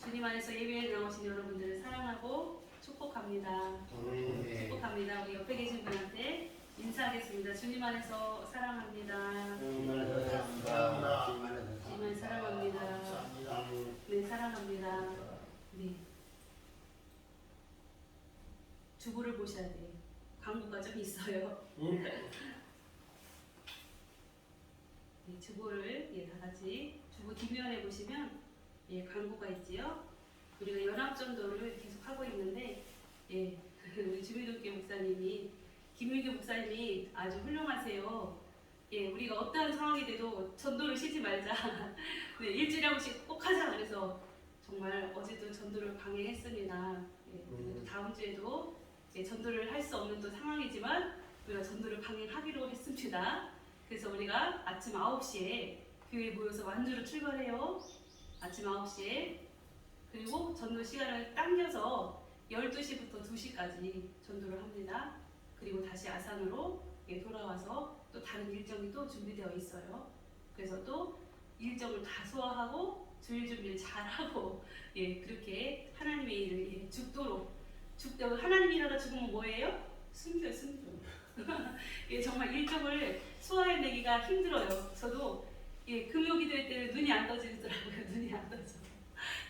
주님 안에서 예배에 나오신 여러분들을 사랑하고 축복합니다. 축복합니다. 우리 옆에 계신 분한테 인사하겠습니다. 주님 안에서 사랑합니다. 주님 안에서 사랑합니다. 네, 사랑합니다. 네. 주부를 보셔야 돼요. 광고가 좀 있어요. 네, 주부를 다 같이 주부 뒷면에 보시면 광고가 있지요. 우리가 연합전도를 계속 하고 있는데 우리 주미도교 목사님이 김민규 목사님이 아주 훌륭하세요. 우리가 어떠한 상황이 돼도 전도를 쉬지 말자. 네, 일주일에 한 번씩 꼭 하자. 그래서 정말 어제도 전도를 강행했습니다. 그리고 다음 주에도 전도를 할 수 없는 또 상황이지만 우리가 전도를 강행하기로 했습니다. 그래서 우리가 아침 9시에 교회에 모여서 완주로 출발해요. 아침 9시에. 그리고 전도 시간을 당겨서 12시부터 2시까지 전도를 합니다. 그리고 다시 아산으로 돌아와서 또 다른 일정이 또 준비되어 있어요. 그래서 또 일정을 다 소화하고 주일 준비를 잘하고 그렇게 하나님의 일을 죽도록 하나님 일하다 죽으면 뭐예요? 숨겨요. 정말 일정을 소화해내기가 힘들어요. 저도 금요 기도회 때는 눈이 안 떠지더라고요. 눈이 안 떠져.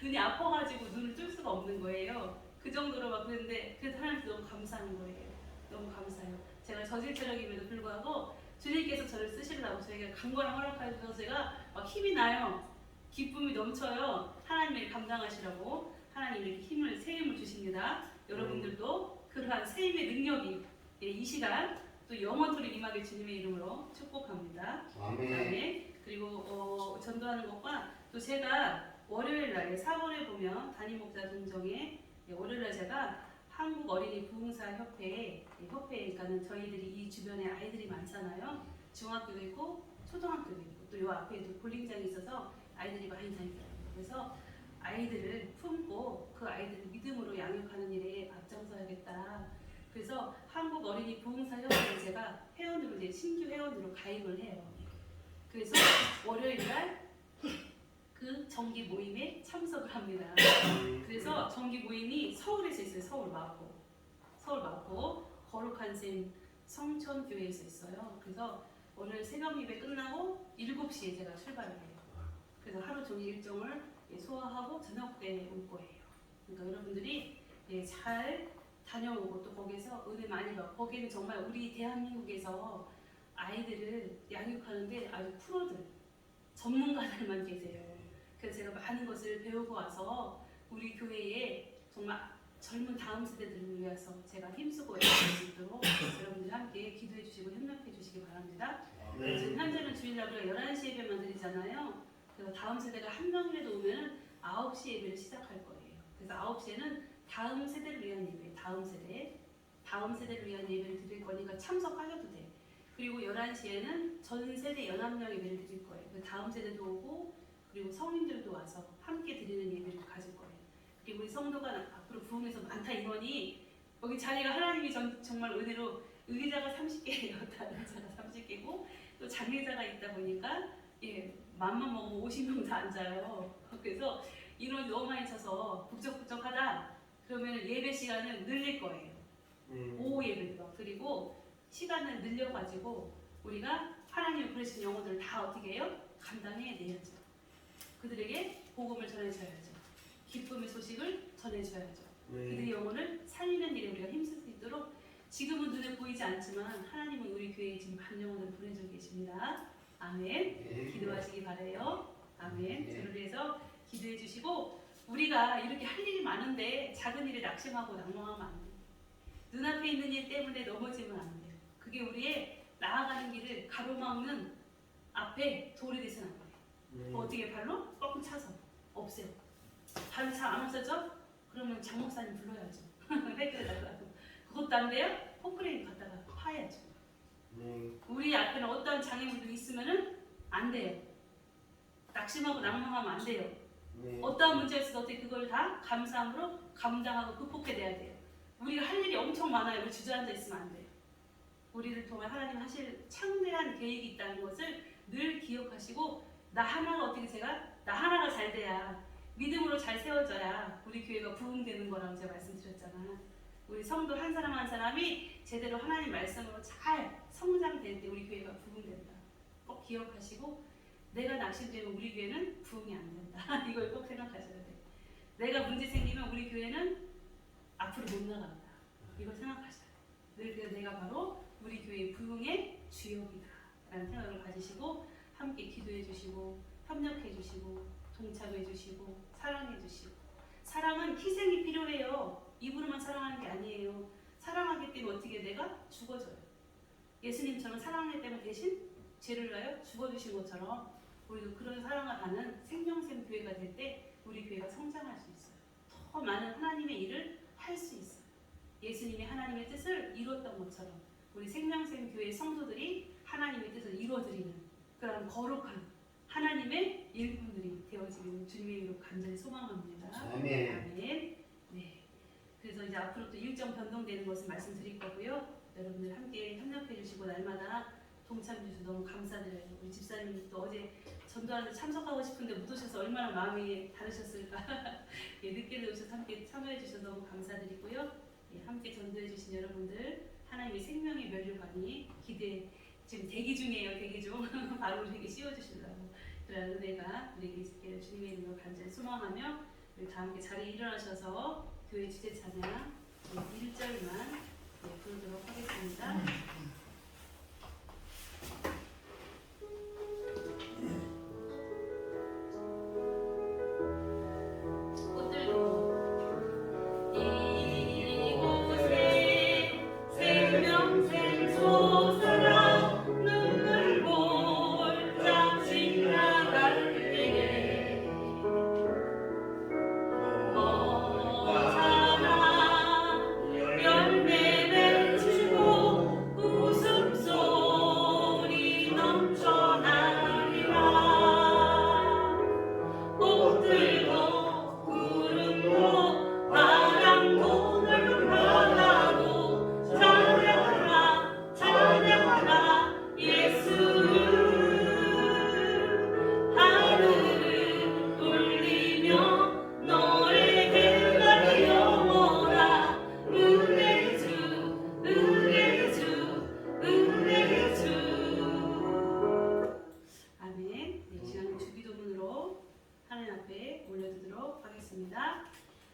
눈이 아파가지고 눈을 뜰 수가 없는 거예요. 그 정도로 막 그랬는데 그래도 하나님께 너무 감사한 거예요. 너무 감사해요. 제가 저질 체력임에도 불구하고 주님께서 저를 쓰시려고 저에게 강건한 허락하여 주셔서 제가 막 힘이 나요. 기쁨이 넘쳐요. 하나님을 감당하시라고 하나님이 이렇게 새 힘을 주십니다. 여러분들도 그러한 새 힘의 능력이 이 시간 또 영원토록 임하게 주님의 이름으로 축복합니다. 아멘. 그리고 전도하는 것과 또 제가 월요일 날에 4월에 보면 담임 목자 동정에 월요일 날 제가 한국 어린이 부흥사 협회니까는 저희들이 이 주변에 아이들이 많잖아요. 중학교도 있고 초등학교도 있고 또 요 앞에도 볼링장이 있어서 아이들이 많이 다니더라고요. 그래서 아이들을 품고 그 아이들을 믿음으로 양육하는 일에 앞장서야겠다. 그래서 한국 어린이 부흥사 협회에 제가 회원으로 신규 회원으로 가입을 해요. 그래서 월요일 날 그 정기 모임에 참석을 합니다. 그래서 정기 모임이 서울에서 있어요. 서울 마포 거룩한 샘 성천교회에서 있어요. 그래서 오늘 새벽 예배 끝나고 7시에 제가 출발을 해요. 그래서 하루 종일 일정을 소화하고 저녁 때 올 거예요. 그러니까 여러분들이 잘 다녀오고 또 거기서 은혜 많이 받고 거기는 정말 우리 대한민국에서 아이들을 양육하는데 아주 프로들 전문가들만 계세요. 그래서 제가 많은 것을 배우고 와서 우리 교회에 정말 젊은 다음 세대들을 위해서 제가 힘쓰고 애쓸 수 있도록 여러분들 함께 기도해 주시고 협력해 주시기 바랍니다. 지금 현재는 주일날 우리가 11시 예배만 드리잖아요. 그래서 다음 세대가 한 명이라도 오면 9시 예배를 시작할 거예요. 그래서 9시에는 다음 세대를 위한 예배, 다음 세대를 위한 예배를 드릴 거니까 참석하셔도 돼. 그리고 11시에는 전 세대 연합령 예배를 드릴 거예요. 그 다음 세대도 오고 그리고 성인들도 와서 함께 드리는 예배를 가질 거예요. 그리고 우리 성도가 앞으로 부흥에서 많다 이러니 여기 자리가 하나님이 정말 은혜로 의자가 30개예요. 다른 의자가 30개고 또 장례자가 있다 보니까 맘만 먹으면 50명 다 앉아요. 그래서 인원이 너무 많이 차서 북적북적하다 그러면 예배 시간을 늘릴 거예요. 오후 예배도. 그리고 시간을 늘려가지고 우리가 하나님의 부르신 영혼들을 다 어떻게 해요? 감당해내야죠. 그들에게 복음을 전해줘야죠. 기쁨의 소식을 전해줘야죠. 그들의 영혼을 살리는 일에 우리가 힘쓸 수 있도록 지금은 눈에 보이지 않지만 하나님은 우리 교회에 지금 반 영혼을 보내주고 계십니다. 아멘. 기도하시기 바래요. 아멘. 저를 위해서 기도해 주시고 우리가 이렇게 할 일이 많은데 작은 일에 낙심하고 낭망하면 안 돼요. 눈앞에 있는 일 때문에 넘어지면 안 돼요. 그게 우리의 나아가는 길을 가로막는 앞에 돌이 되서는 안 돼요. 어떻게 발로? 꺾고 차서 없애요. 발로 잘 안 없어져? 그러면 장 목사님 불러야죠. 해결해달라고. 그것도 안 돼요? 포크레인 갖다가 파야죠. 우리 앞에는 어떠한 장애물도 있으면은 안 돼요. 낙심하고 낭망하면 안 돼요. 어떠한 문제가 있어도 어떻게 그걸 다 감사함으로 감당하고 극복해내야 돼요. 우리가 할 일이 엄청 많아요. 우리 주저앉아 있으면 안 돼요. 우리를 통해 하나님 하실 창대한 계획이 있다는 것을 늘 기억하시고 나 하나가 나 하나가 잘 돼야 믿음으로 잘 세워져야 우리 교회가 부흥되는 거라고 제가 말씀드렸잖아. 우리 성도 한 사람 한 사람이 제대로 하나님 말씀으로 잘 성장될 때 우리 교회가 부흥된다. 꼭 기억하시고 내가 낙심되면 우리 교회는 부흥이 안 된다. 이걸 꼭 생각하셔야 돼. 내가 문제 생기면 우리 교회는 앞으로 못 나간다. 이걸 생각하셔야 돼. 그래서 내가 바로 우리 교회의 부흥의 주역이다 라는 생각을 가지시고 함께 기도해 주시고 협력해 주시고 동참해 주시고 사랑해 주시고. 사랑은 희생이 필요해요. 입으로만 사랑하는 게 아니에요. 사랑하기 때문에 어떻게 내가 죽어져요. 예수님처럼 사랑하기 때문에 대신 죄를 가요 죽어주신 것처럼 우리도 그런 사랑을 하는 생명샘 교회가 될 때 우리 교회가 성장할 수 있어요. 더 많은 하나님의 일을 할 수 있어요. 예수님이 하나님의 뜻을 이루었던 것처럼 우리 생명샘 교회 성도들이 하나님의 뜻을 이루어드리는 그런 거룩한 하나님의 일꾼들이 되어지기를 주님의 이름으로 간절히 소망합니다. 아멘. 아멘. 네. 그래서 이제 앞으로 또 일정 변동되는 것을 말씀드릴 거고요. 여러분들 함께 협력해 주시고 날마다 동참해 주셔서 너무 감사드려요. 우리 집사님이 또 어제 전도하는데 참석하고 싶은데 못 오셔서 얼마나 마음이 다르셨을까. 예, 늦게도 오셔서 함께 참여해 주셔서 너무 감사드리고요. 예, 함께 전도해 주신 여러분들 하나님의 생명의 면류관이 지금 대기 중이에요. 대기 중. 바로 우리에게 씌워주시려고 그런 은혜가 우리에게 있기를 주님의 이름으로 간절히 소망하며 우리 다 함께 자리에 일어나셔서 교회 주제 찬양 1절만 부르도록 하겠습니다.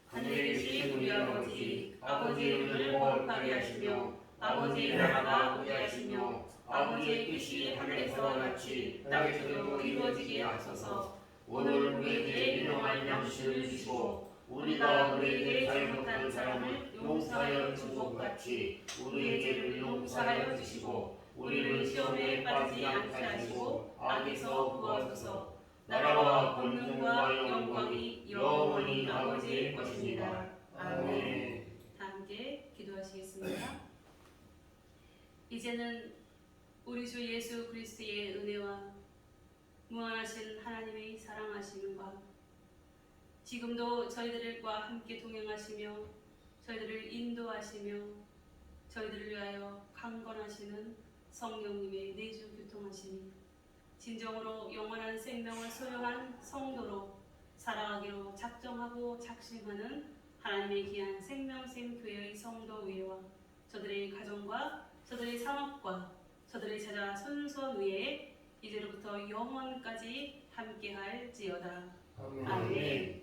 하늘에 계신 우리 아버지, 아버지의 이름을 거룩하게 하시며 아버지의 나라가 오게 하시며 아버지의 뜻이 하늘에서와 같이 땅에서도 이루어지게 하소서. 오늘 우리에게 일용할 양식을 주시고 우리가 우리에게 잘못한 사람을 용서하여 준 것 같이 우리의 죄를 용서하여 주시고 우리를 시험에 빠지지 않게 하시고 악에서 구하소서. 나라와 권능과 영광이 영원히 아버지의 것입니다. 아멘. 다 함께 기도하시겠습니다. 이제는 우리 주 예수 그리스도의 은혜와 무한하신 하나님의 사랑하심과 지금도 저희들과 함께 동행하시며 저희들을 인도하시며 저희들을 위하여 강건하시는 성령님의 내주 교통하시니 진정으로 영원한 생명을 소유한 성도로 살아가기로 작정하고 작심하는 하나님의 귀한 생명샘 교회의 성도 위에와 저들의 가정과 저들의 산업과 저들의 자자 손손 위에 이제로부터 영원까지 함께할지어다. 아멘.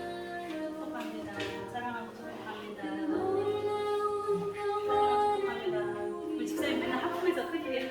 축복합니다. 사랑하고 축복합니다. 사랑하고 축복합니다. 우리 집사님 맨날 학교에서 크게